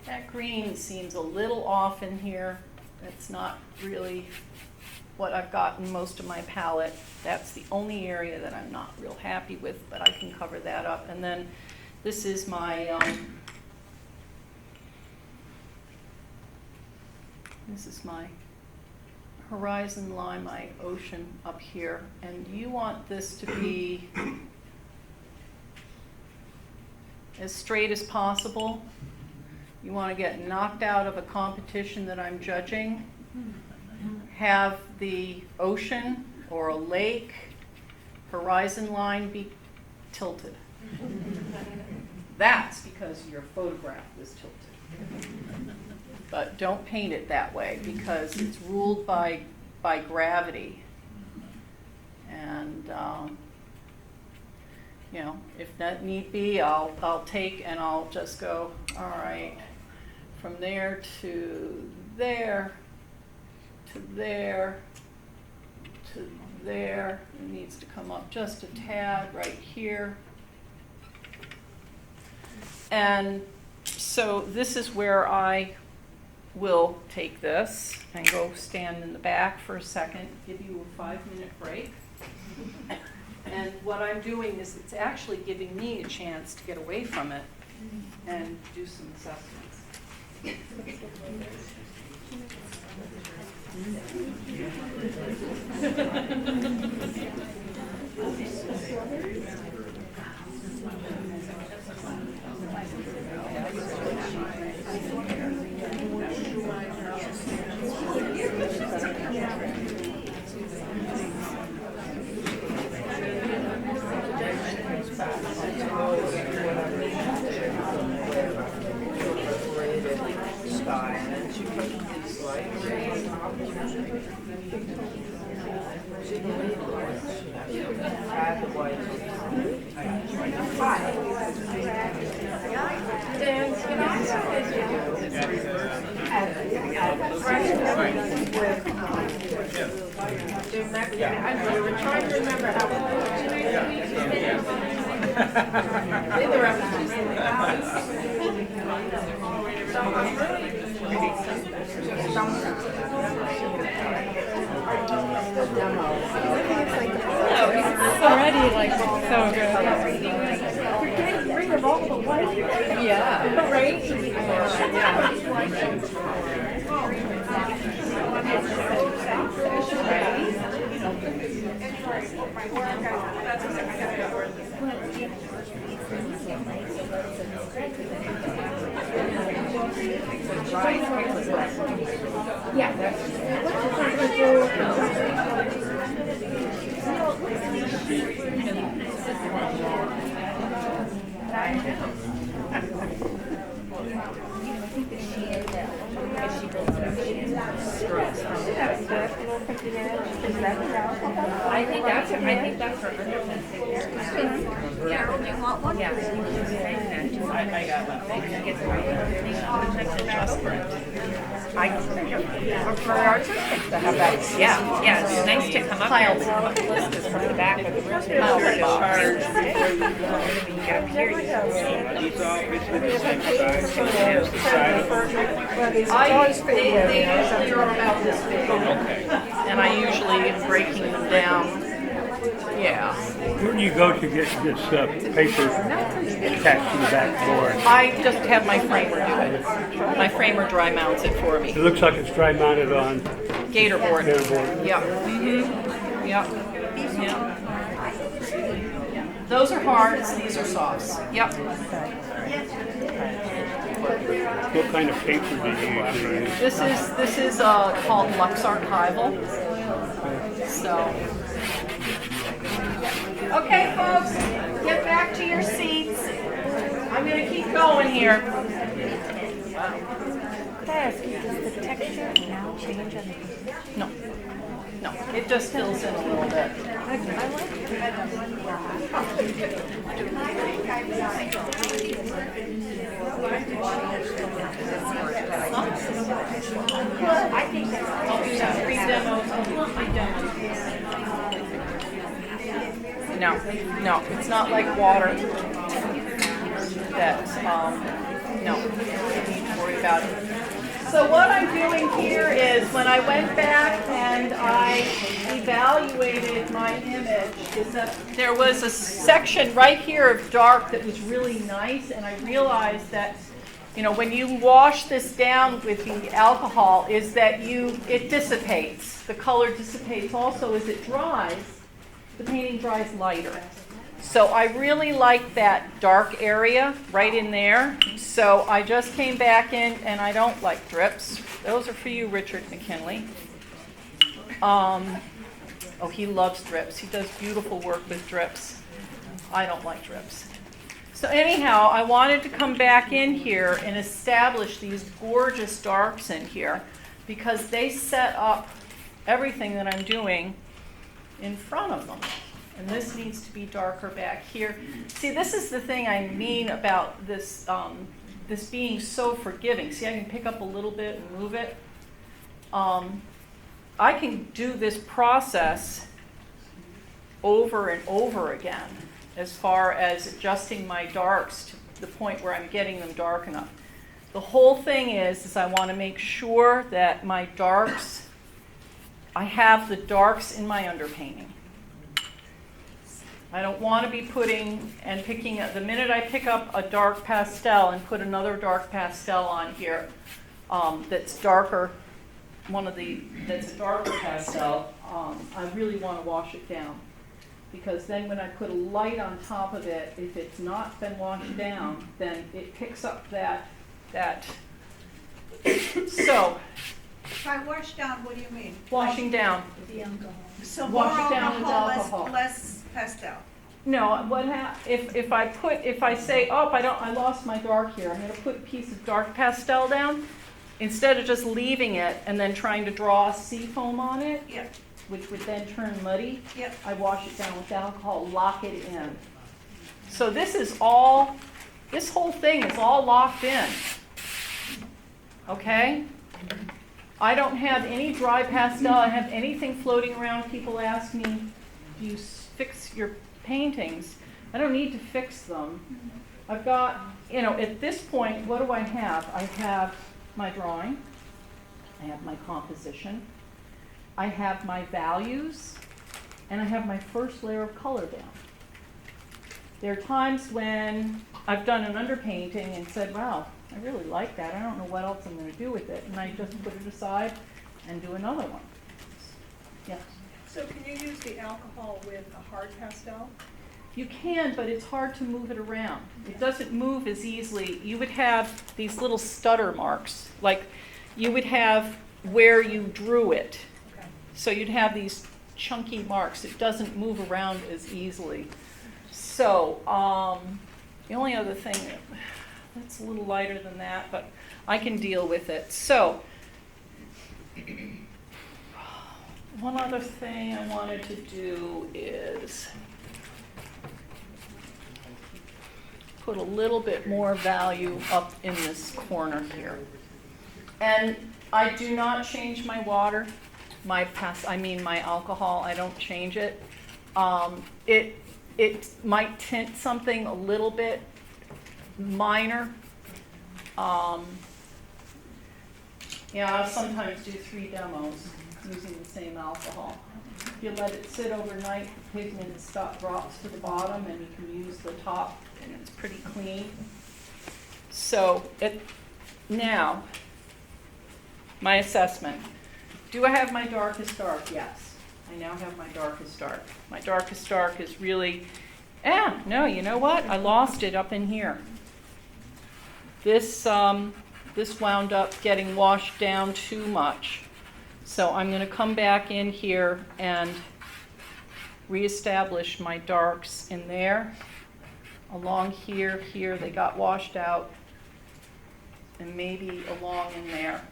That green seems a little off in here. That's not really what I've got in most of my palette. That's the only area that I'm not real happy with, but I can cover that up. And then this is my, horizon line, my ocean up here. And you want this to be as straight as possible. You want to get knocked out of a competition that I'm judging. Have the ocean or a lake horizon line be tilted. That's because your photograph was tilted. But don't paint it that way because it's ruled by by gravity. And, you know, if that need be, I'll take and I'll just go, all right, from there to there, to there, to there. It needs to come up just a tad right here. And so this is where I will take this and go stand in the back for a second, give you a 5-minute break. And what I'm doing is it's actually giving me a chance to get away from it and do some assessments. We were trying to remember how Already like so good. You're getting rid of all the white. Yeah. Right? I think that's her for artists to have that. Yeah, it's nice to come up here and come up with this from the back of the room. Get up here, you can These all basically the same size, so here's the side of them. They usually are about this big. Okay. And I usually am breaking them down. Yeah. Where do you go to get this paper attached to the backboard? I just have my framer do it. My framer dry mounts it for me. It looks like it's dry mounted on Gator board. paperboard. Yep. Yep. Yep. Those are hards, these are softs. Yep. What kind of paper do you usually use? This is called Lux Archival. So. Okay, folks, get back to your seats. I'm going to keep going here. Could I ask you, does the texture now change on the... No, no, it just fills in a little bit. I think that's Free demos, free demos. No, no, it's not like water that, no, you don't need to worry about it. So what I'm doing here is when I went back and I evaluated my image, is that there was a section right here of dark that was really nice, and I realized that, you know, when you wash this down with the alcohol, is that it dissipates. The color dissipates also as it dries. The painting dries lighter. So I really like that dark area right in there. So I just came back in, and I don't like drips. Those are for you, Richard McKinley. Oh, he loves drips. He does beautiful work with drips. I don't like drips. So anyhow, I wanted to come back in here and establish these gorgeous darks in here because they set up everything that I'm doing in front of them. And this needs to be darker back here. See, this is the thing I mean about this, this being so forgiving. See, I can pick up a little bit and move it. I can do this process over and over again as far as adjusting my darks to the point where I'm getting them dark enough. The whole thing is I want to make sure that my darks, I have the darks in my underpainting. I don't want to be putting and picking up, the minute I pick up a dark pastel and put another dark pastel on here that's darker, that's a darker pastel, I really want to wash it down. Because then when I put a light on top of it, if it's not been washed down, then it picks up that. So, By wash down, what do you mean? washing down. The alcohol. So Wash more it down with alcohol. less pastel. No, if I say, oh, I lost my dark here, I'm going to put a piece of dark pastel down, instead of just leaving it and then trying to draw sea foam on it, Yep, which would then turn muddy, yep. I wash it down with alcohol, lock it in. So this whole thing is all locked in. Okay? I don't have any dry pastel, I don't have anything floating around. People ask me, do you fix your paintings? I don't need to fix them. I've got, at this point, what do I have? I have my drawing, I have my composition, I have my values, and I have my first layer of color down. There are times when I've done an underpainting and said, wow, I really like that. I don't know what else I'm going to do with it. And I just put it aside and do another one. Yes? So can you use the alcohol with a hard pastel? You can, but it's hard to move it around. It doesn't move as easily. You would have these little stutter marks, like you would have where you drew it. Okay. So you'd have these chunky marks. It doesn't move around as easily. So the only other thing that's a little lighter than that, but I can deal with it. So one other thing I wanted to do is put a little bit more value up in this corner here. And I do not change my water, my alcohol. I don't change it. It might tint something a little bit minor. I'll sometimes do 3 demos using the same alcohol. If you let it sit overnight, the pigment drops to the bottom and you can use the top and it's pretty clean. So now, my assessment. Do I have my darkest dark? Yes. I now have my darkest dark. My darkest dark is really, no, you know what? I lost it up in here. This wound up getting washed down too much. So I'm going to come back in here and reestablish my darks in there. Along here, they got washed out, and maybe along in there.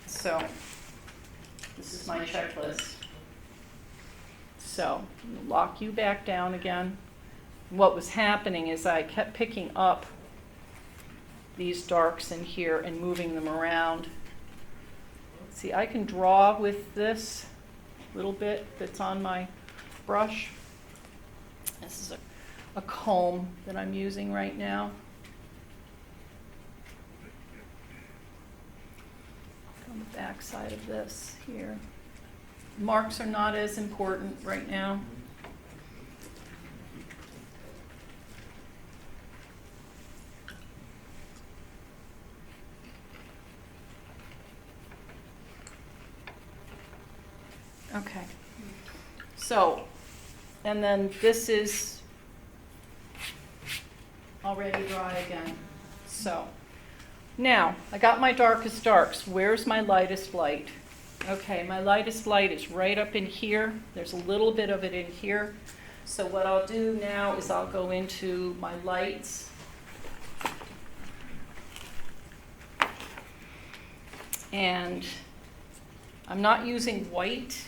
So this is my checklist. So lock you back down again. What was happening is I kept picking up these darks in here and moving them around. See, I can draw with this little bit that's on my brush. This is a comb that I'm using right now. On the back side of this here. Marks are not as important right now. Okay. So, and then this is already dry again. So, now, I got my darkest darks. Where's my lightest light? Okay, my lightest light is right up in here. There's a little bit of it in here. So what I'll do now is I'll go into my lights. And I'm not using white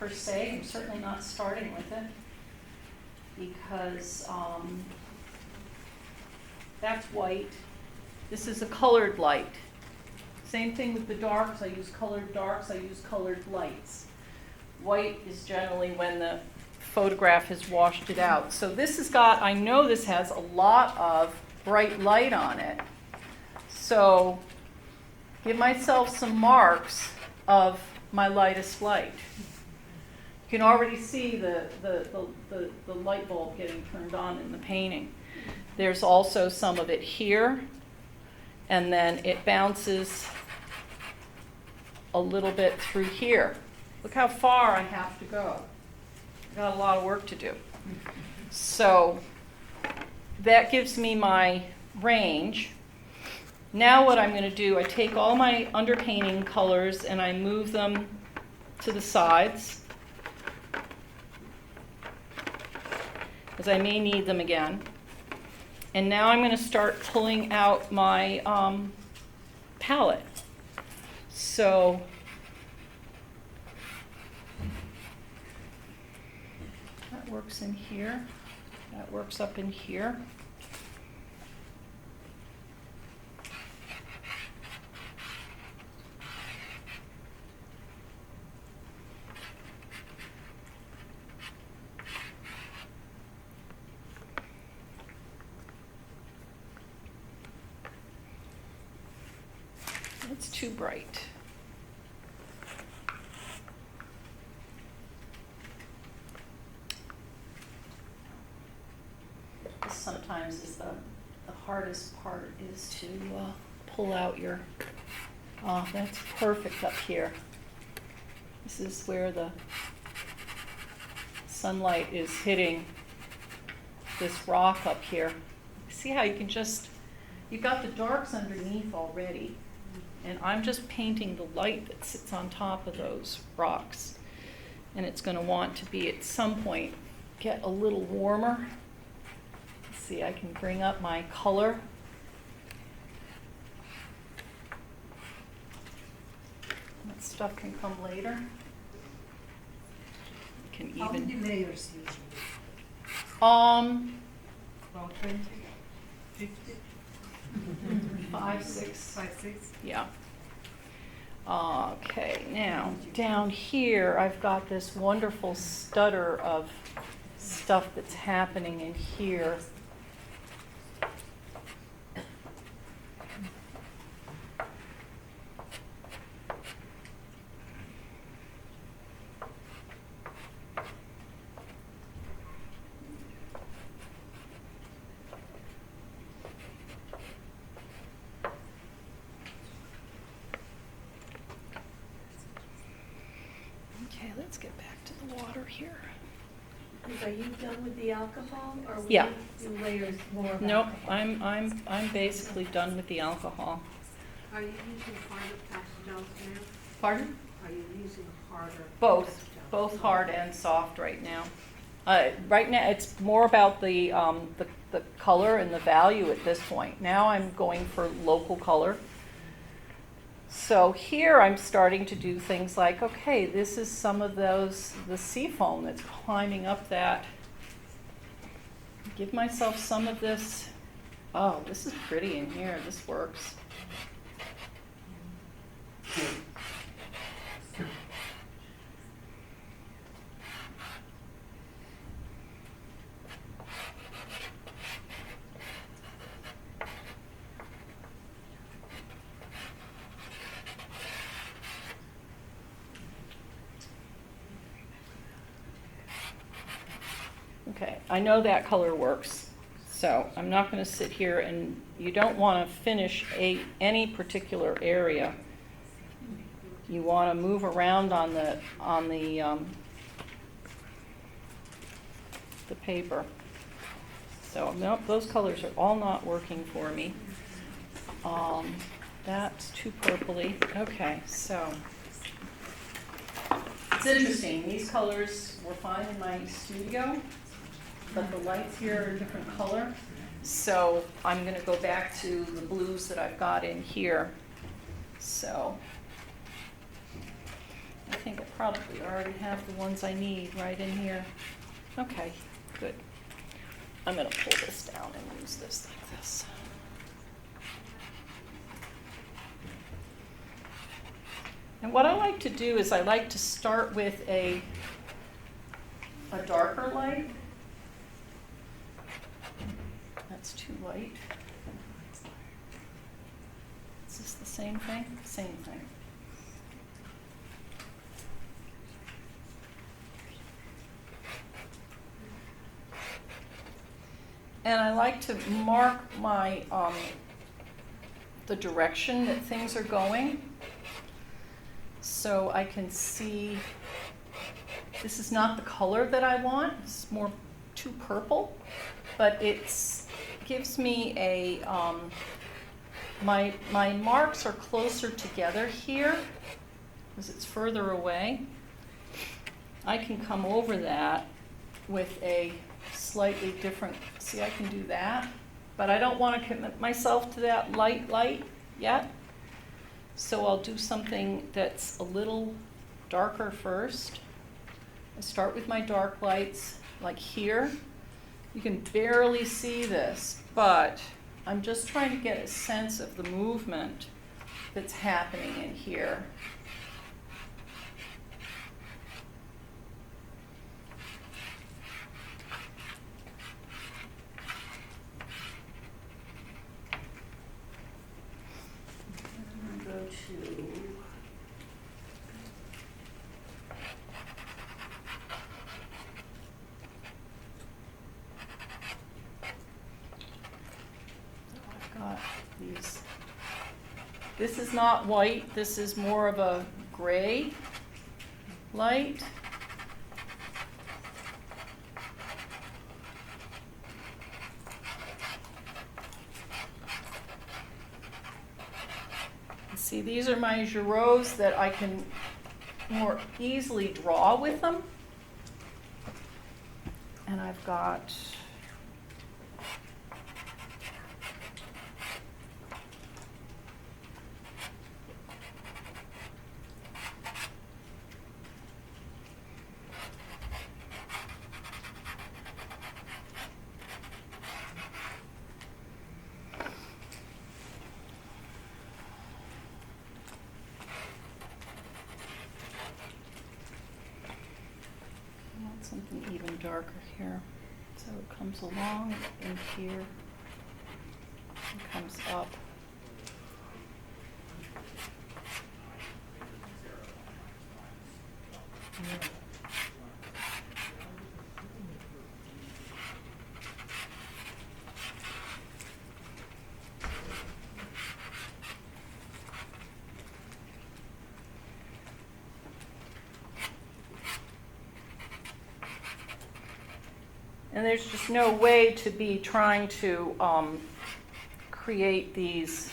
per se. I'm certainly not starting with it because that's white. This is a colored light. Same thing with the darks. I use colored darks. I use colored lights. White is generally when the photograph has washed it out. So this has got, I know this has a lot of bright light on it. So give myself some marks of my lightest light. You can already see the light bulb getting turned on in the painting. There's also some of it here, and then it bounces a little bit through here. Look how far I have to go. I've got a lot of work to do. So that gives me my range. Now what I'm going to do, I take all my underpainting colors and I move them to the sides, because I may need them again. And now I'm going to start pulling out my palette. So that works in here. That works up in here. It's too bright. This sometimes is the hardest part, is to pull out your, oh, that's perfect up here. This is where the sunlight is hitting this rock up here. See how you can just, you've got the darks underneath already. And I'm just painting the light that sits on top of those rocks. And it's going to want to be at some point get a little warmer. Let's see, I can bring up my color. That stuff can come later. Can How even many layers usually? um About 20? 50? 5, 6. 5, 6? Yeah. Okay, now down here I've got this wonderful stutter of stuff that's happening in here. Okay, let's get back to the water here. Are you done with the alcohol, or will Yeah. you do layers more of Nope, alcohol? I'm basically done with the alcohol. Are you using harder pastels now? Pardon? Are you using harder? Both hard and soft right now. Right now, it's more about the color and the value at this point. Now I'm going for local color. So here I'm starting to do things like, okay, this is some of the sea foam that's climbing up that. Give myself some of this. Oh, this is pretty in here. This works. Okay, I know that color works, so I'm not going to sit here, and you don't want to finish any particular area. You want to move around on the paper. So nope, those colors are all not working for me. That's too purpley. Okay, so it's interesting. These colors were fine in my studio, but the lights here are a different color. So I'm going to go back to the blues that I've got in here. So think I probably already have the ones I need right in here. Okay, good. I'm gonna pull this down and use this like this. And what I like to do is I like to start with a darker light. That's too light. Is this the same thing? Same thing. And I like to mark my the direction that things are going, so I can see. This is not the color that I want. It's more too purple, but it gives me a. My marks are closer together here, because it's further away. I can come over that with a slightly different, see, I can do that, but I don't want to commit myself to that light yet. So I'll do something that's a little darker first. I start with my dark lights, like here. You can barely see this, but I'm just trying to get a sense of the movement that's happening in here. Go to I've got these. This is not white, this is more of a gray light. See, these are my Giroux that I can more easily draw with them. And I've got something even darker here. So it comes along in here and comes up. And there's just no way to be trying to create these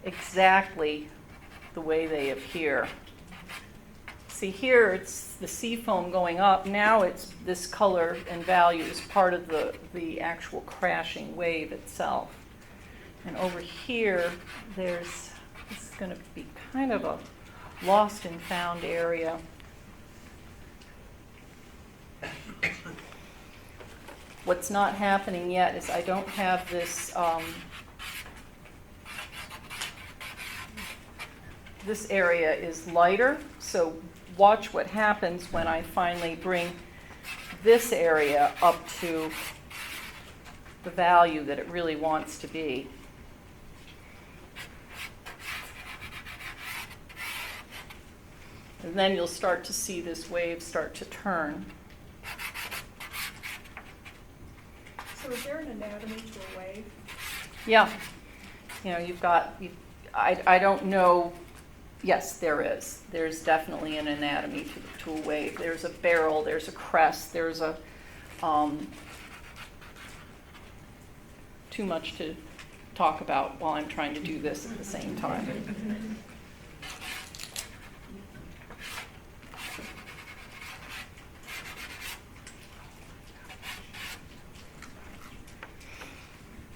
exactly the way they appear. See, here it's the sea foam going up. Now it's this color and value is part of the actual crashing wave itself. And over here, this is going to be kind of a lost and found area. What's not happening yet is I don't have this, this area is lighter, so watch what happens when I finally bring this area up to the value that it really wants to be. And then you'll start to see this wave start to turn. So is there an anatomy to a wave? Yeah, you know, you've got, I don't know, yes, there is. There's definitely an anatomy to a wave. There's a barrel, there's a crest, there's a, too much to talk about while I'm trying to do this at the same time.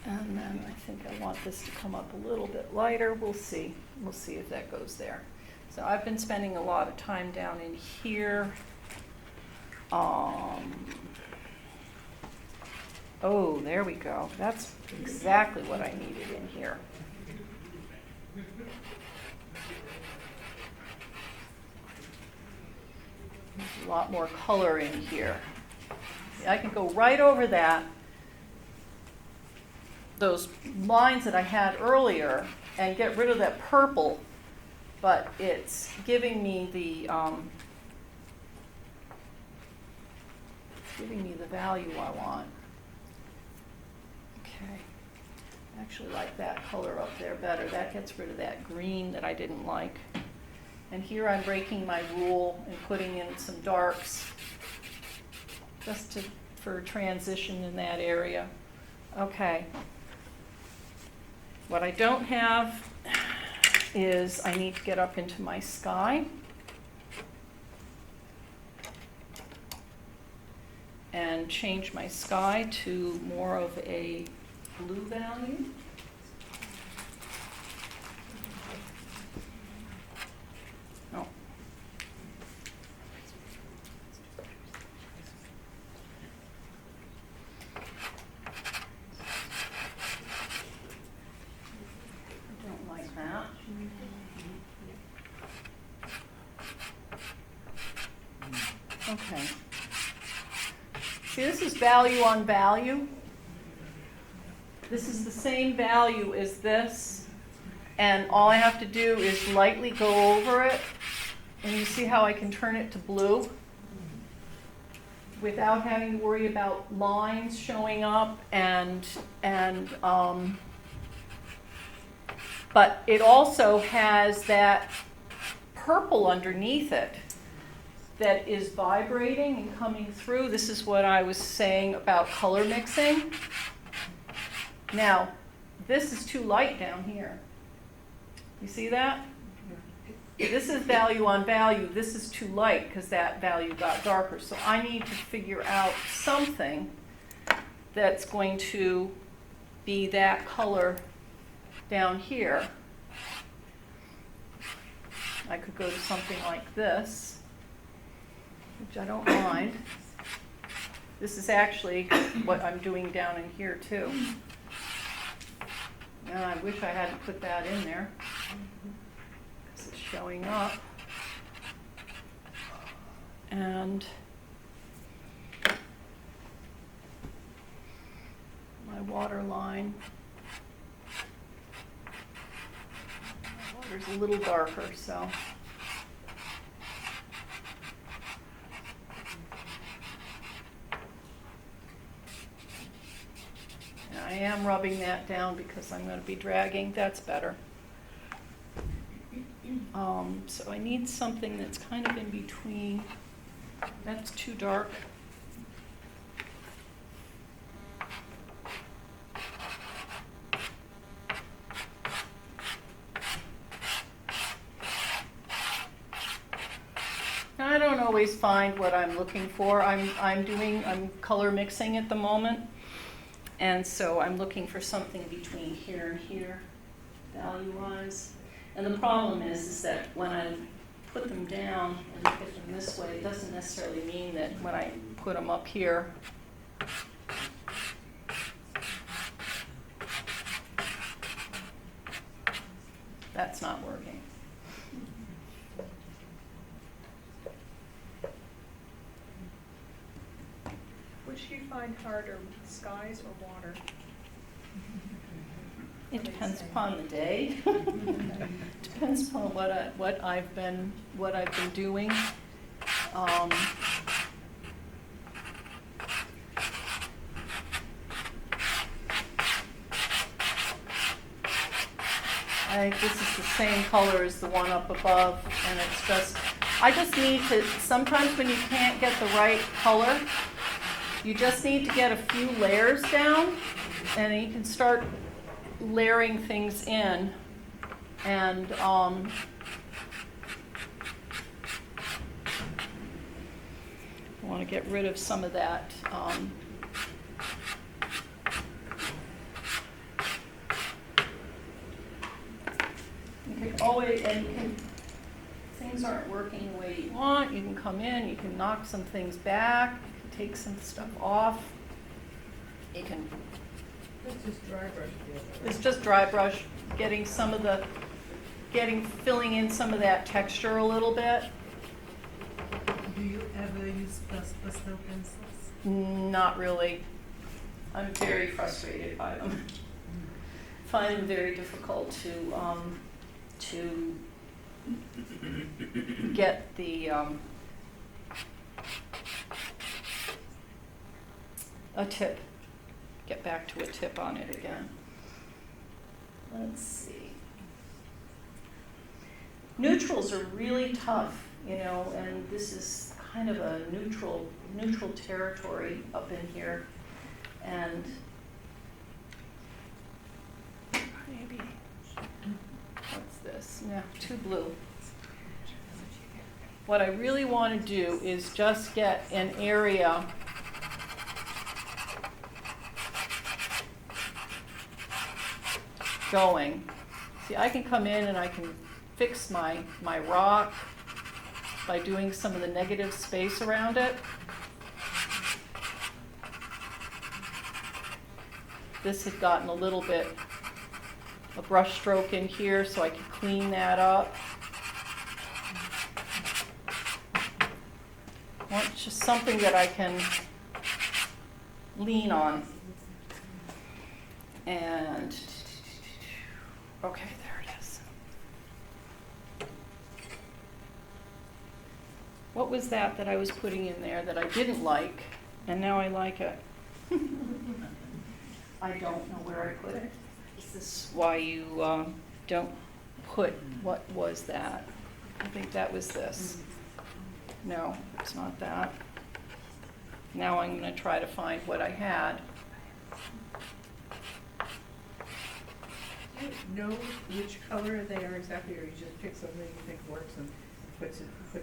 And then I think I want this to come up a little bit lighter. We'll see. We'll see if that goes there. So I've been spending a lot of time down in here. Oh, there we go. That's exactly what I needed in here. There's a lot more color in here. I can go right over that, those lines that I had earlier, and get rid of that purple, but it's giving me the value I want. Okay, I actually like that color up there better. That gets rid of that green that I didn't like. And here I'm breaking my rule and putting in some darks just for transition in that area. Okay. What I don't have is I need to get up into my sky and change my sky to more of a blue value. Oh. I don't like that. Okay. See, this is value on value. This is the same value as this, and all I have to do is lightly go over it, and you see how I can turn it to blue without having to worry about lines showing up but it also has that purple underneath it that is vibrating and coming through. This is what I was saying about color mixing. Now, this is too light down here. You see that? This is value on value. This is too light because that value got darker. So I need to figure out something that's going to be that color down here. I could go to something like this, which I don't mind. This is actually what I'm doing down in here too. And I wish I hadn't put that in there because it's showing up. And my water line. My water's a little darker, so. I am rubbing that down because I'm going to be dragging. That's better. So I need something that's kind of in between. That's too dark. I don't always find what I'm looking for. I'm color mixing at the moment. And so I'm looking for something between here and here, value-wise. And the problem is that when I put them down and look at them this way, it doesn't necessarily mean that when I put them up here, that's not working. Which do you find harder, skies or water? It depends upon the day. Depends upon what I've been doing. This is the same color as the one up above, and it's just, I just need to, sometimes when you can't get the right color, you just need to get a few layers down, and then you can start layering things in. And I want to get rid of some of that. You can always, and you can things aren't working the way you want, you can come in, you can knock some things back, you can take some stuff off. You can, it's just dry brush, getting some of the, filling in some of that texture a little bit. Do you ever use pastel pencils? Not really. I'm very frustrated by them. Find them very difficult to get the a tip. Get back to a tip on it again. Let's see. Neutrals are really tough, you know, and this is kind of a neutral territory up in here. And maybe, what's this? No, too blue. What I really want to do is just get an area going. See, I can come in and I can fix my rock by doing some of the negative space around it. This had gotten a little bit a brush stroke in here, so I could clean that up. I want just something that I can lean on. And, okay, there it is. What was that I was putting in there that I didn't like, and now I like it? I don't know where I put it. Is this why you don't put, what was that? I think that was this. No, it's not that. Now I'm going to try to find what I had. Do you know which color they are exactly, or you just pick something you think works and put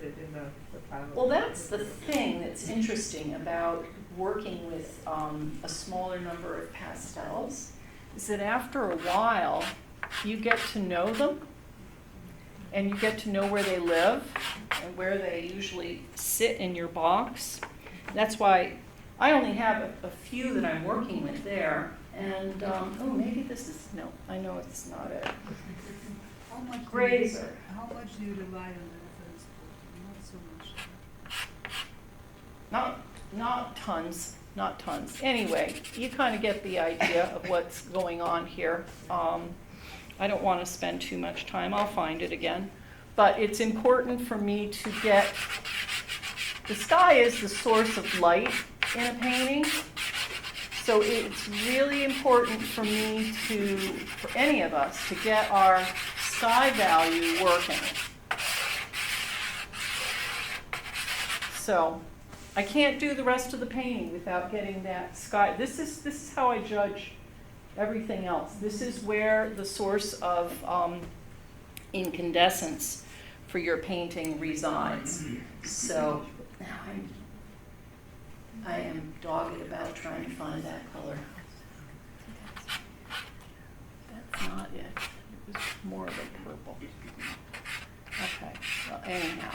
it in the pile? Well, that's the thing that's interesting about working with a smaller number of pastels, is that after a while, you get to know them, and you get to know where they live, and where they usually sit in your box. That's why I only have a few that I'm working with there, and, oh, maybe this is, no, I know it's not it. How much Grazer. How much do you rely on the reference book? Not so much. Not tons, not tons. Anyway, you kind of get the idea of what's going on here. I don't want to spend too much time. I'll find it again. But it's important for me to get, the sky is the source of light in a painting. So it's really important for me to, for any of us, to get our sky value working. So I can't do the rest of the painting without getting that sky. This is how I judge everything else. This is where the source of incandescence for your painting resides. So now I am dogged about trying to find that color. That's not it. It was more of a purple. Okay, well, anyhow.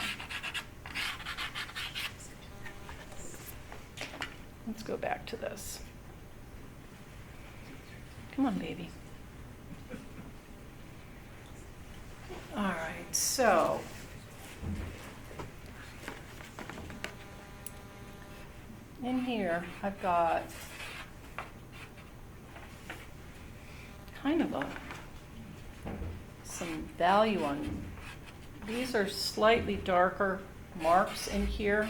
Let's go back to this. Come on, baby. All right, so in here, I've got kind of some value on, these are slightly darker marks in here.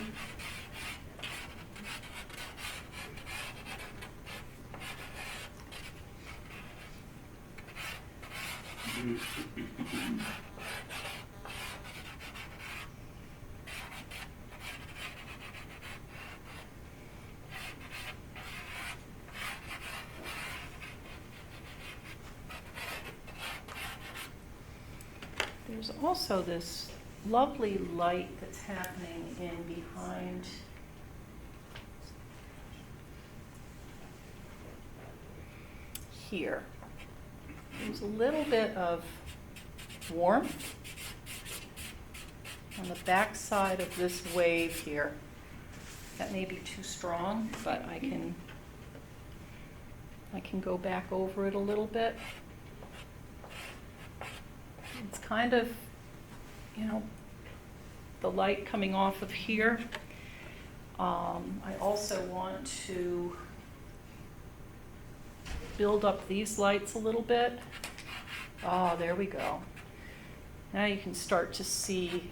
There's also this lovely light that's happening in behind here. There's a little bit of warmth on the back side of this wave here. That may be too strong, but I can go back over it a little bit. It's kind of, you know, the light coming off of here. I also want to build up these lights a little bit. Oh, there we go. Now you can start to see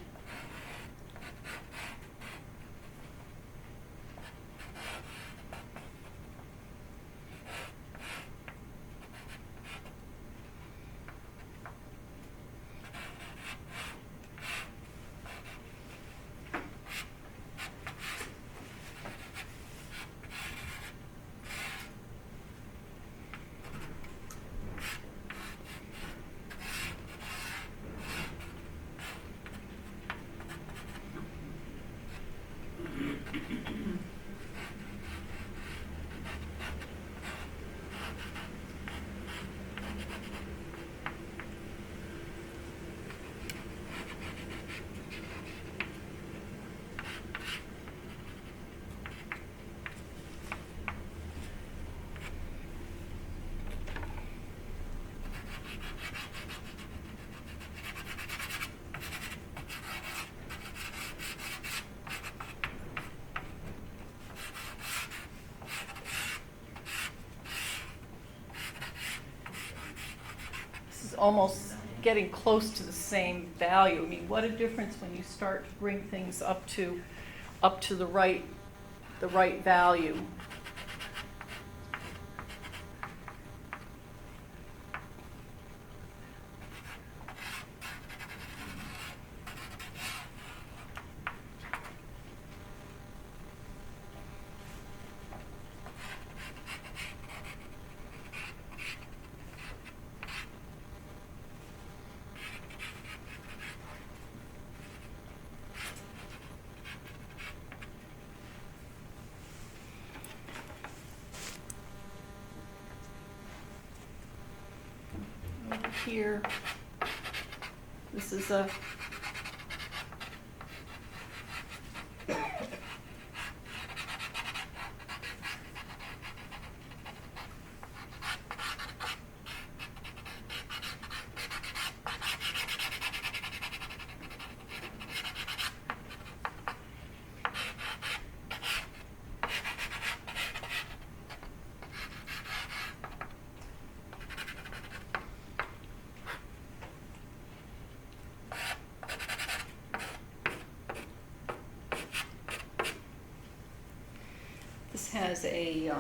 almost getting close to the same value. I mean, what a difference when you start to bring things up to the right value. Here, this is a has a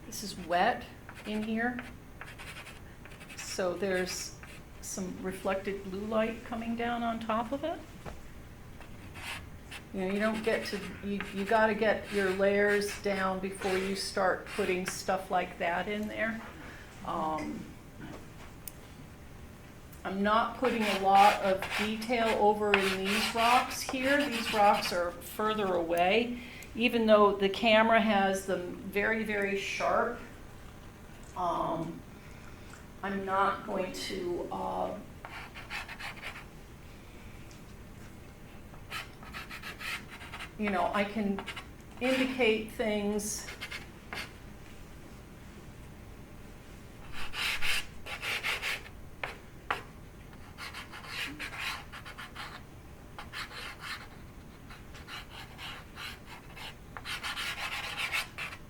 this is wet in here, so there's some reflected blue light coming down on top of it. You know, you don't get to, you got to get your layers down before you start putting stuff like that in there. I'm not putting a lot of detail over in these rocks here. These rocks are further away, even though the camera has them very, very sharp. I'm not going to you know, I can indicate things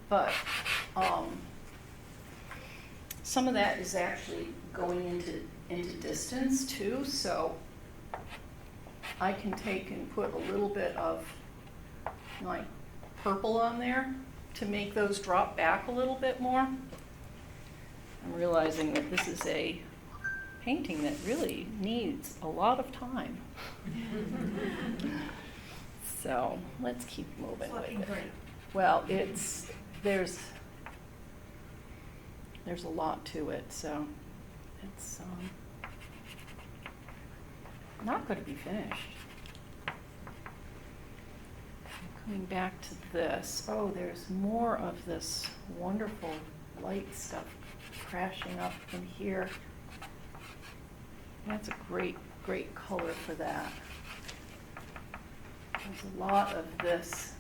but some of that is actually going into distance too, so I can take and put a little bit of like purple on there to make those drop back a little bit more. I'm realizing that this is a painting that really needs a lot of time. So let's keep moving with it. Well, there's a lot to it, so it's not going to be finished. Coming back to this, oh, there's more of this wonderful light stuff crashing up in here. That's a great, great color for that. There's a lot of this.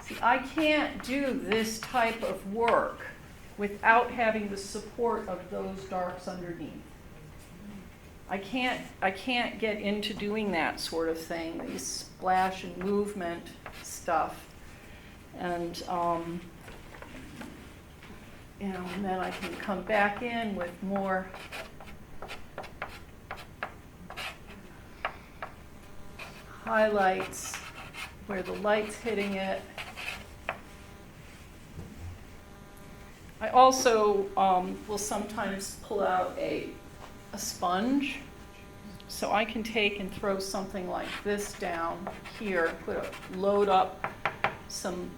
See, I can't do this type of work without having the support of those darks underneath. I can't get into doing that sort of thing, these splash and movement stuff. And, you know, and then I can come back in with more highlights where the light's hitting it. I also will sometimes pull out a sponge, so I can take and throw something like this down here, load up some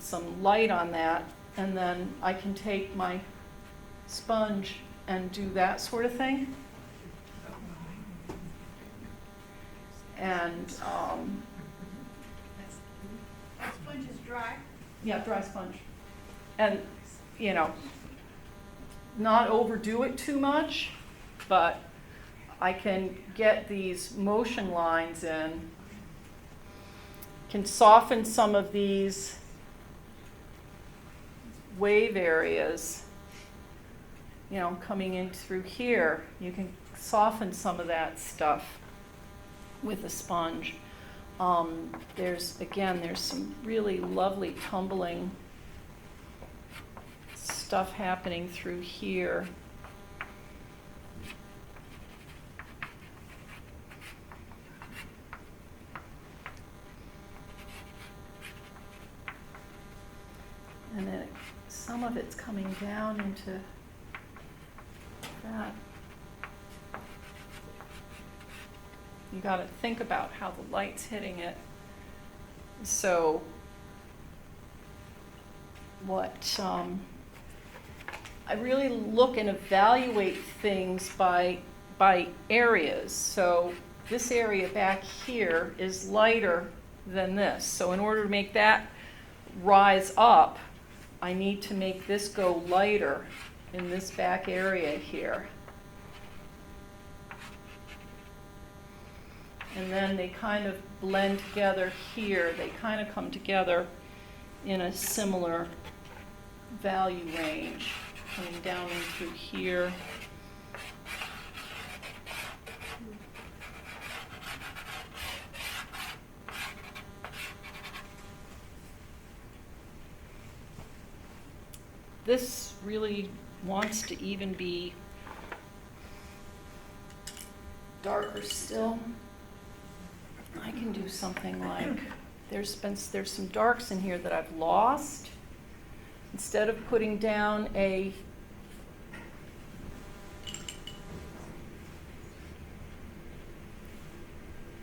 light on that, and then I can take my sponge and do that sort of thing. And That sponge is dry. yeah, dry sponge. And, you know, not overdo it too much, but I can get these motion lines in, can soften some of these wave areas, you know, coming in through here. You can soften some of that stuff with a sponge. There's some really lovely tumbling stuff happening through here. And then some of it's coming down into that. You got to think about how the light's hitting it. So what I really look and evaluate things by areas. So this area back here is lighter than this. So in order to make that rise up, I need to make this go lighter in this back area here. And then they kind of blend together here. They kind of come together in a similar value range, coming down in through here. This really wants to even be darker still. I can do something like, there's some darks in here that I've lost. Instead of putting down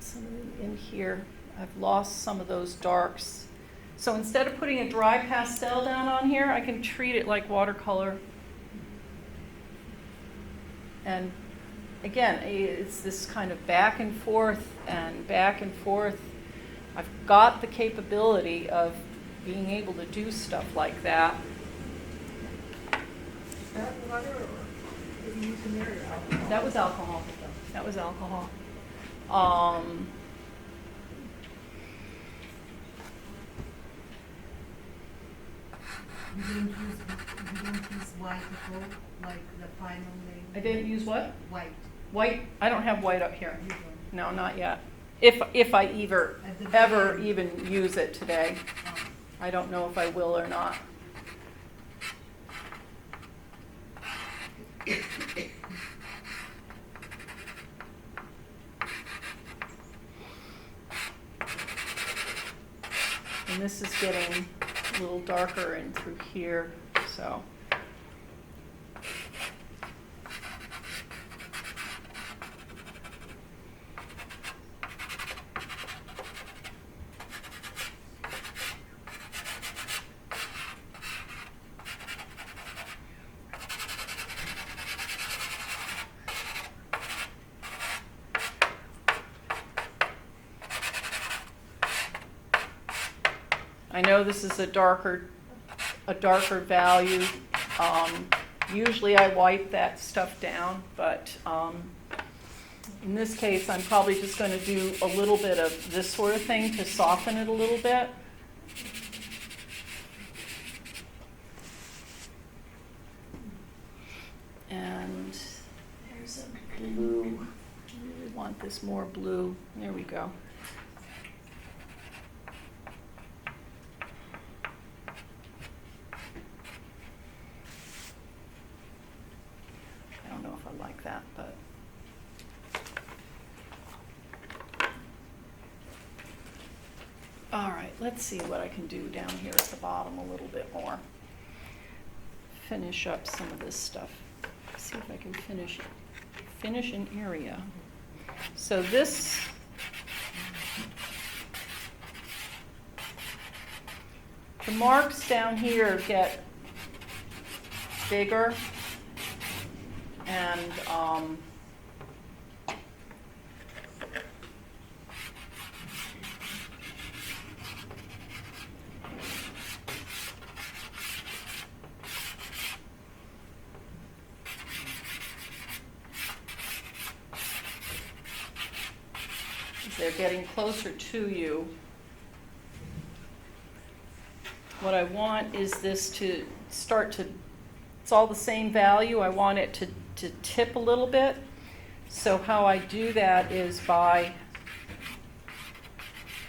some in here, I've lost some of those darks. So instead of putting a dry pastel down on here, I can treat it like watercolor. And again, it's this kind of back and forth and back and forth. I've got the capability of being able to do stuff like that. Is that water or did you use an area alcohol? That was alcohol. That was alcohol. You didn't use white at all, like the final name? I didn't use what? White. White? I don't have white up here. No, not yet. If I ever even use it today. I don't know if I will or not. And this is getting a little darker in through here, so. I know this is a darker value. Usually I wipe that stuff down, but in this case, I'm probably just going to do a little bit of this sort of thing to soften it a little bit. And there's a blue. I really want this more blue. There we go. I don't know if I like that, but all right, let's see what I can do down here at the bottom a little bit more. Finish up some of this stuff. See if I can finish an area. So this, the marks down here get bigger, and they're getting closer to you. What I want is this to start to, it's all the same value. I want it to tip a little bit. So how I do that is by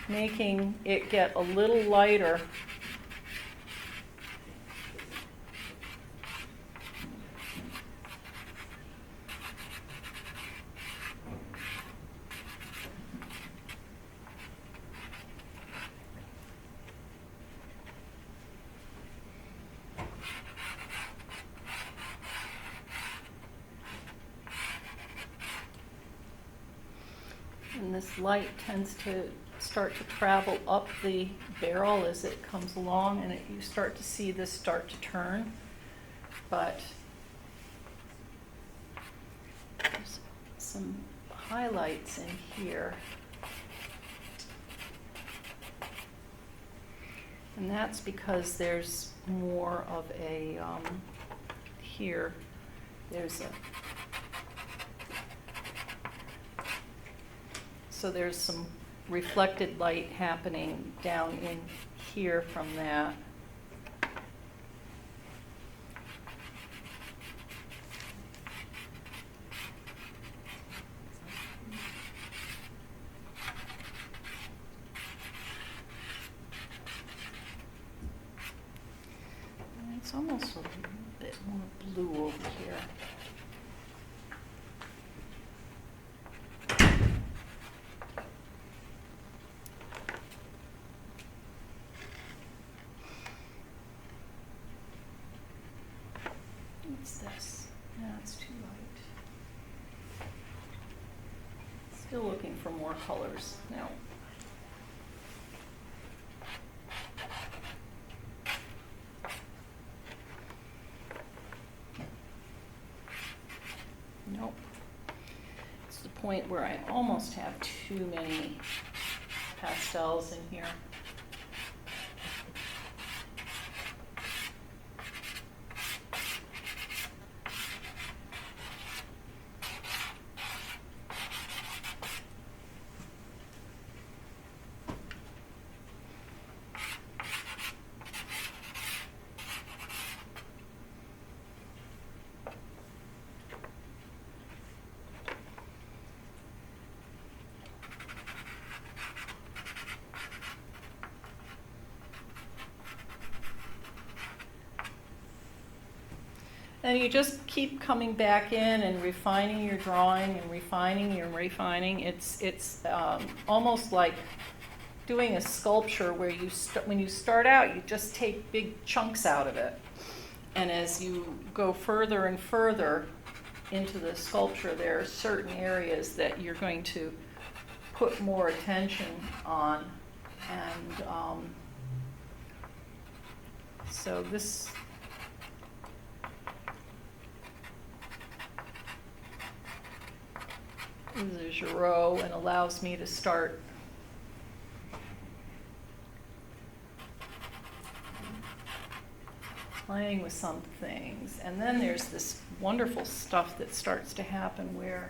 making it get a little lighter. And this light tends to start to travel up the barrel as it comes along, and you start to see this start to turn. But there's some highlights in here. And that's because there's more of a, here, there's a, so there's some reflected light happening down in here from that. And it's almost a little bit more blue over here. What's this? No, it's too light. Still looking for more colors. No. Nope. It's the point where I almost have too many pastels in here. And you just keep coming back in and refining your drawing and refining and refining. It's almost like doing a sculpture where when you start out, you just take big chunks out of it. And as you go further and further into the sculpture, there are certain areas that you're going to put more attention on. And so this is a Giraud and allows me to start playing with some things. And then there's this wonderful stuff that starts to happen where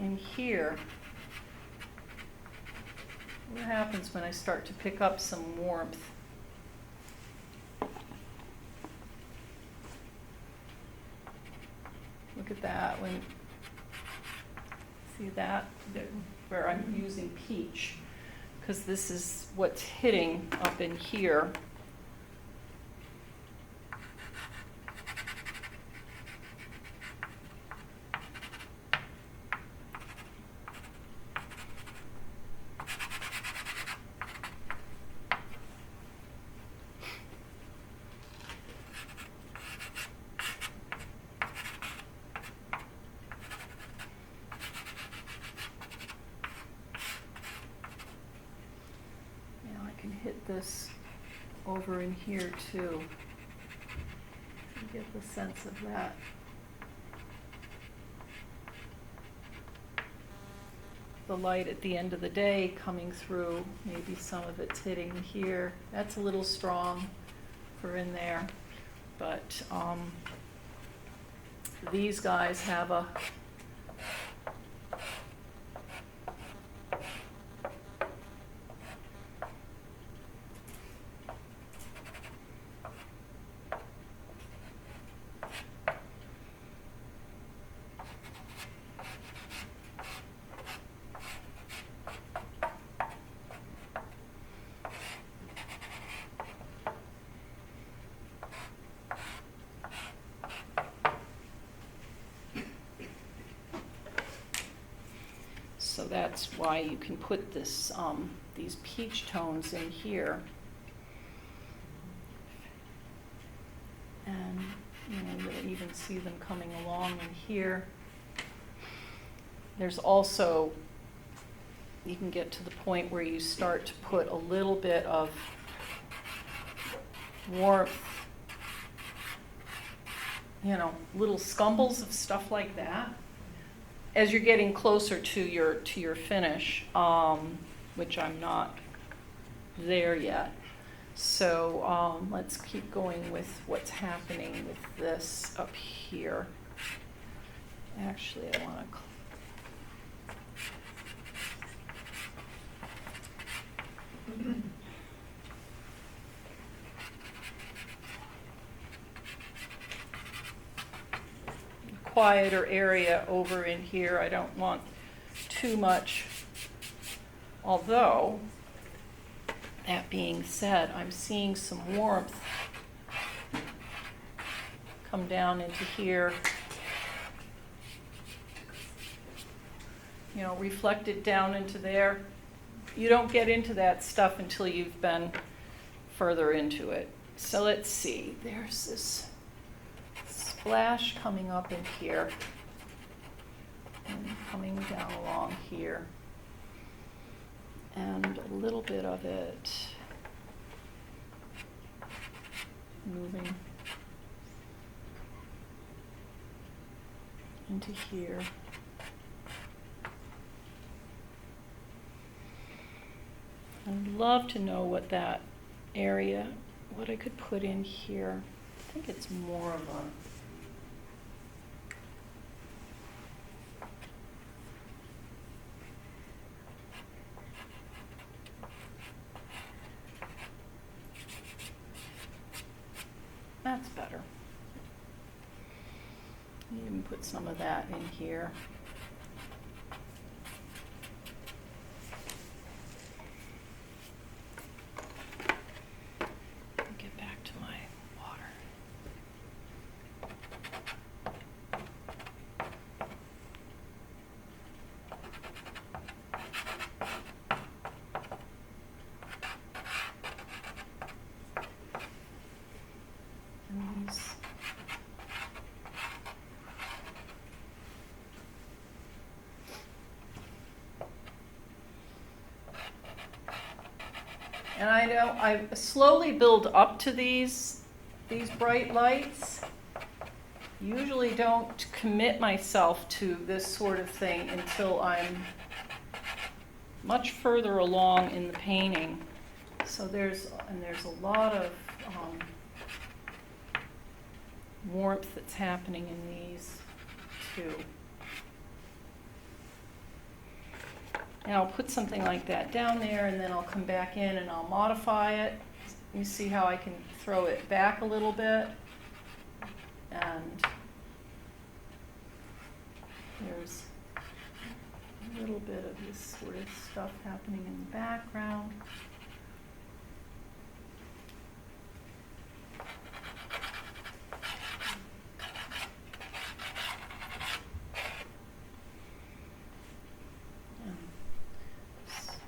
in here, what happens when I start to pick up some warmth? Look at that, see that, where I'm using peach, because this is what's hitting up in here. Hit this over in here too. You get the sense of that. The light at the end of the day coming through, maybe some of it's hitting here. That's a little strong for in there, but these guys have a so that's why you can put this, these peach tones in here. And you'll even see them coming along in here. There's also, you can get to the point where you start to put a little bit of warmth, little scumbles of stuff like that. As you're getting closer to your finish, which I'm not there yet. So let's keep going with what's happening with this up here. Actually, I want to quieter area over in here. I don't want too much. Although, that being said, I'm seeing some warmth come down into here. Reflected down into there. You don't get into that stuff until you've been further into it. So let's see. There's this splash coming up in here and coming down along here, and a little bit of it moving into here. I'd love to know what that area, what I could put in here. I think it's more of a that's better. You can put some of that in here. Get back to my water. And I slowly build up to these bright lights. Usually don't commit myself to this sort of thing until I'm much further along in the painting. So there's a lot of warmth that's happening in these too. And I'll put something like that down there, and then I'll come back in and I'll modify it. You see how I can throw it back a little bit, and there's a little bit of this sort of stuff happening in the background.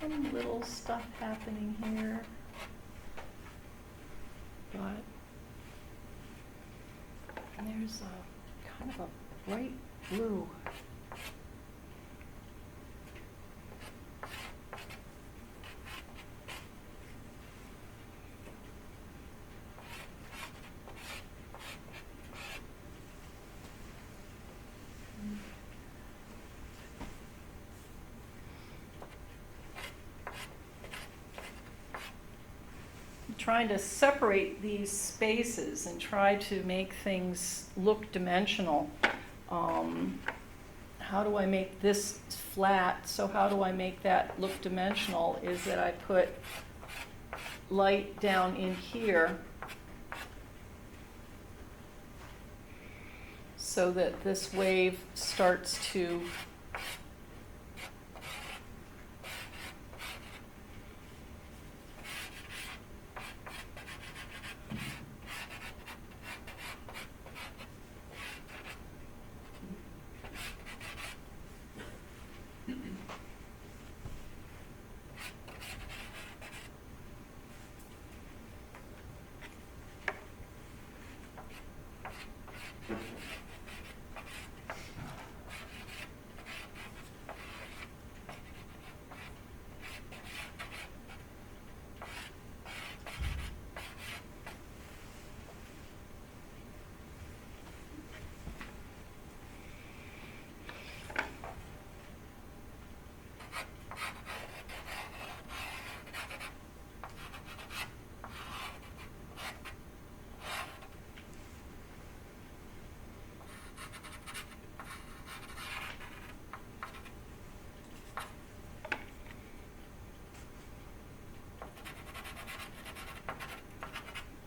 Some little stuff happening here, but there's a kind of a bright blue. Trying to separate these spaces and try to make things look dimensional. How do I make this flat? So how do I make that look dimensional is that I put light down in here so that this wave starts to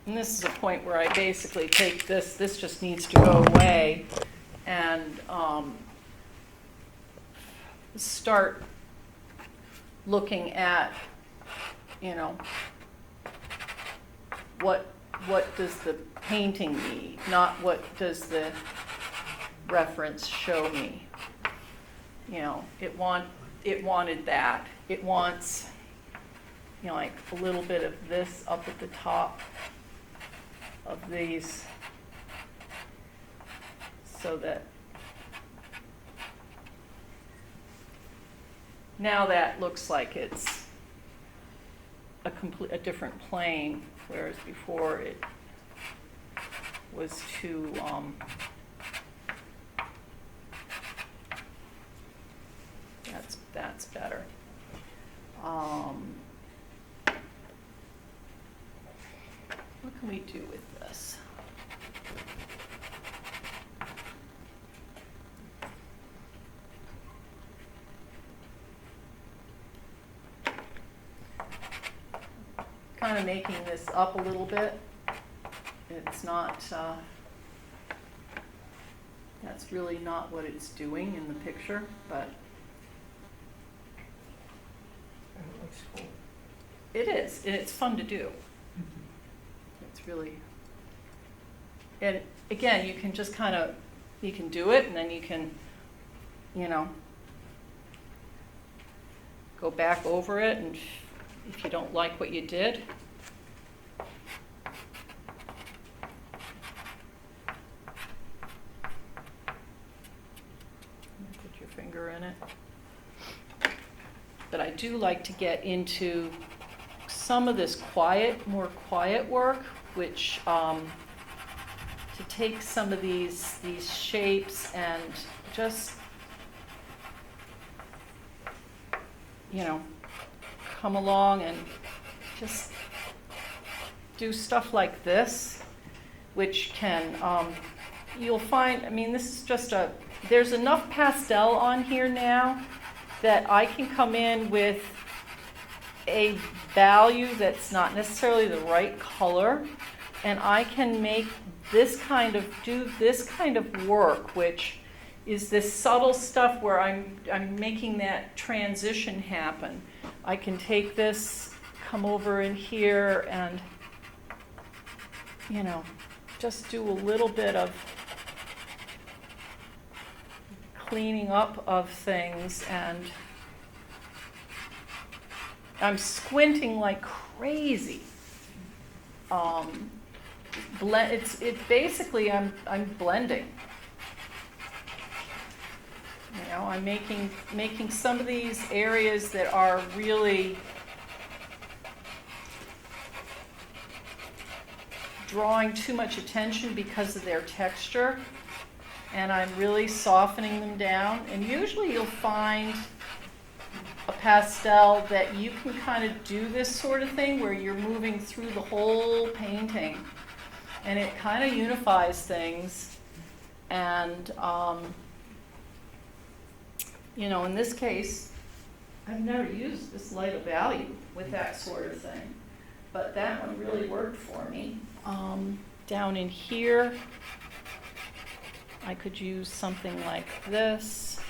And this is a point where I basically take this just needs to go away, and start looking at, you know, what does the painting need, not what does the reference show me. You know, it wanted that. It wants, you know, like a little bit of this up at the top of these, so that now that looks like it's a different plane, whereas before it was too that's better. What can we do with this? Kind of making this up a little bit. It's not, that's really not what it's doing in the picture, but It looks cool. it is, and it's fun to do. It's really, and again, you can just kind of, you can do it, and then you can, you know, go back over it, and if you don't like what you did, put your finger in it. But I do like to get into some of this more quiet work, which to take some of these shapes and just, come along and just do stuff like this, which can, you'll find, I mean, this is just there's enough pastel on here now that I can come in with a value that's not necessarily the right color, and I can make do this kind of work, which is this subtle stuff where I'm making that transition happen. I can take this, come over in here, and just do a little bit of cleaning up of things, and I'm squinting like crazy. Basically I'm blending. I'm making some of these areas that are really drawing too much attention because of their texture, and I'm really softening them down. And usually you'll find a pastel that you can kind of do this sort of thing where you're moving through the whole painting, and it kind of unifies things. And in this case, I've never used this light of value with that sort of thing, but that one really worked for me. Down in here, I could use something like this.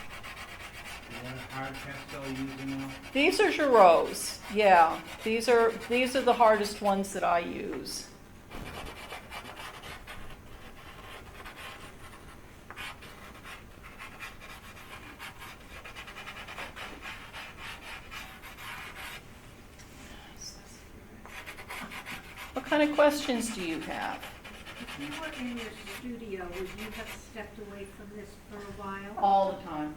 Hard pastel using now? These are Giroux. Yeah, these are the hardest ones that I use. What kind of questions do you have? If you were in your studio, would you have stepped away from this for a while? All the time.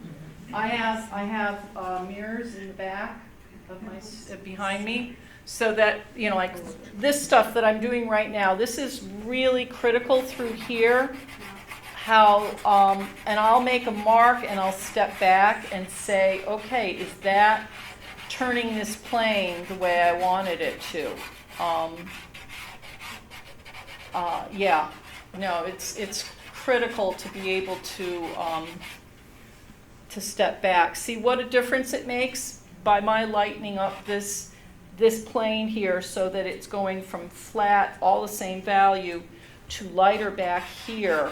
I have mirrors in the back of my behind me, so that like this stuff that I'm doing right now. This is really critical through here. How and I'll make a mark and I'll step back and say, okay, is that turning this plane the way I wanted it to? Yeah, no, it's critical to be able to step back. See what a difference it makes by my lightening up this plane here so that it's going from flat, all the same value, to lighter back here.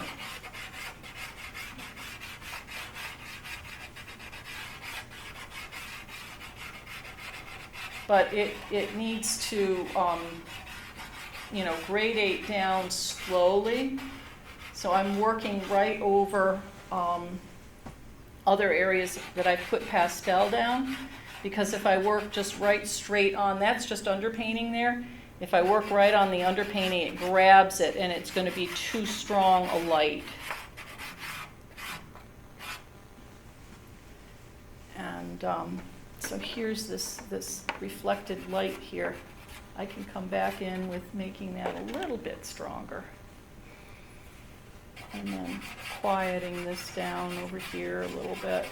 But it needs to gradate down slowly. So I'm working right over other areas that I put pastel down, because if I work just right straight on, that's just underpainting there. If I work right on the underpainting, it grabs it and it's going to be too strong a light. And so here's this reflected light here. I can come back in with making that a little bit stronger. And then quieting this down over here a little bit.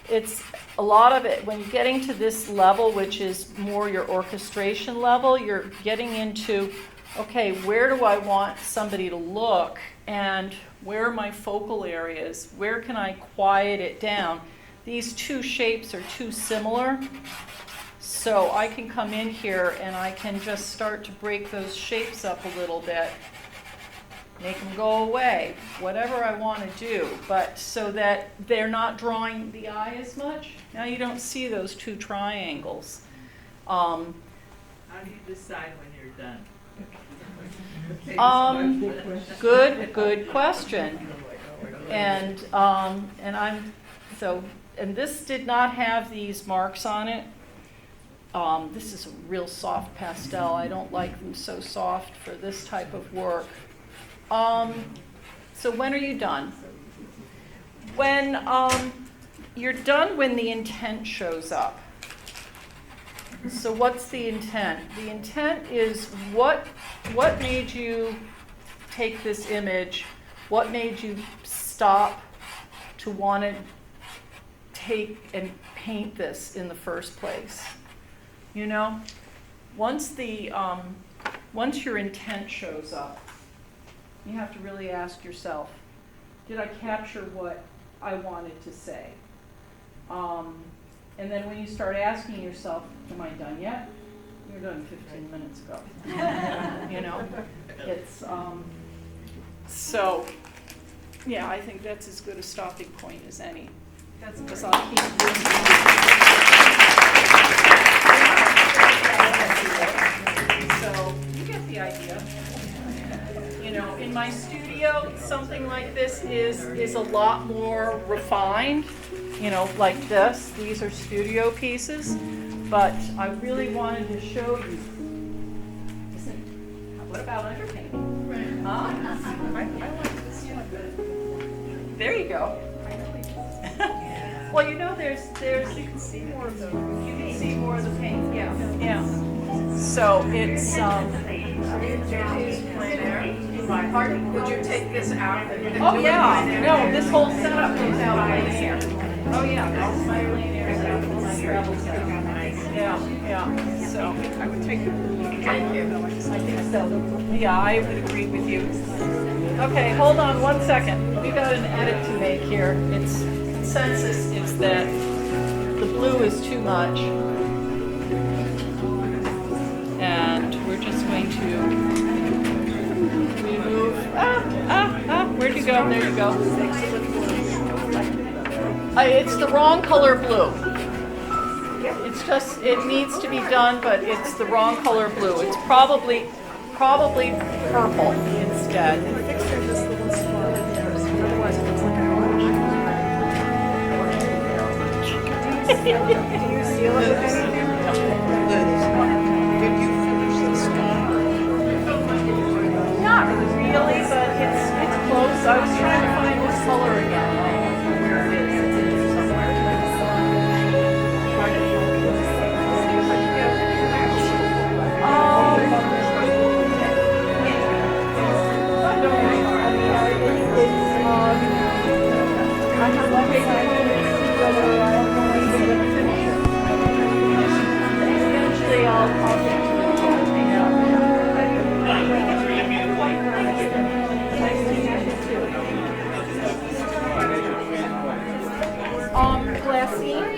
It's a lot of it, when you're getting to this level, which is more your orchestration level, you're getting into, okay, where do I want somebody to look? And where are my focal areas? Where can I quiet it down? These two shapes are too similar. So I can come in here and I can just start to break those shapes up a little bit, make them go away, whatever I want to do, but so that they're not drawing the eye as much. Now you don't see those two triangles. How do you decide when you're done? Good question. And this did not have these marks on it. This is a real soft pastel. I don't like them so soft for this type of work. So when are you done? When you're done when the intent shows up. So what's the intent? The intent is what made you take this image? What made you stop to want to take and paint this in the first place. You know, once your intent shows up, you have to really ask yourself, did I capture what I wanted to say? And then when you start asking yourself, am I done yet? You're done 15 minutes ago. You know, it's, so, yeah, I think that's as good a stopping point as any. That's Because great. I'll keep So, you get the idea. You know, in my studio, something like this is a lot more refined, you know, like this. These are studio pieces, but I really wanted to show you. What about underpainting? Huh? I like this one. There you go. Well, you know, there's you can see more of the paint. Yeah. So it's Pardon? Would you take this out? Oh yeah. No, this whole setup is out plein air. Oh yeah, all my plein air is out. My travel setup. Yeah. So I would take the blue. Thank you. I think so. Yeah, I would agree with you. Okay, hold on 1 second. We got an edit to make here. Its consensus is that the blue is too much. And we're just going to remove, where'd you go? There you go. It's the wrong color blue. It's just, it needs to be done, but it's the wrong color blue. It's probably purple instead. Fixture this little spot in there, so otherwise it looks like an orange. Do you seal it with anything? Did you finish this one? Not really, but it's close. I was trying to find this color again. Where it is. It's in here somewhere. I have one thing I need to see whether I'm going to finish it. Eventually I'll get to it. Glassine.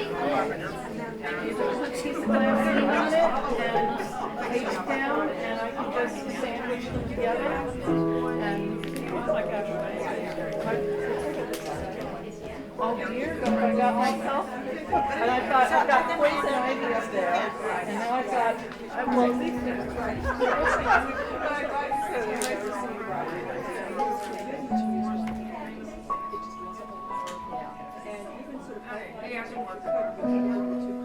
You just put a piece of glassine on it and face down, and I can just sandwich them together and look like oh dear, look what I got myself. And I've got poison ivy up there, and now I've got, well, these things He hasn't worked.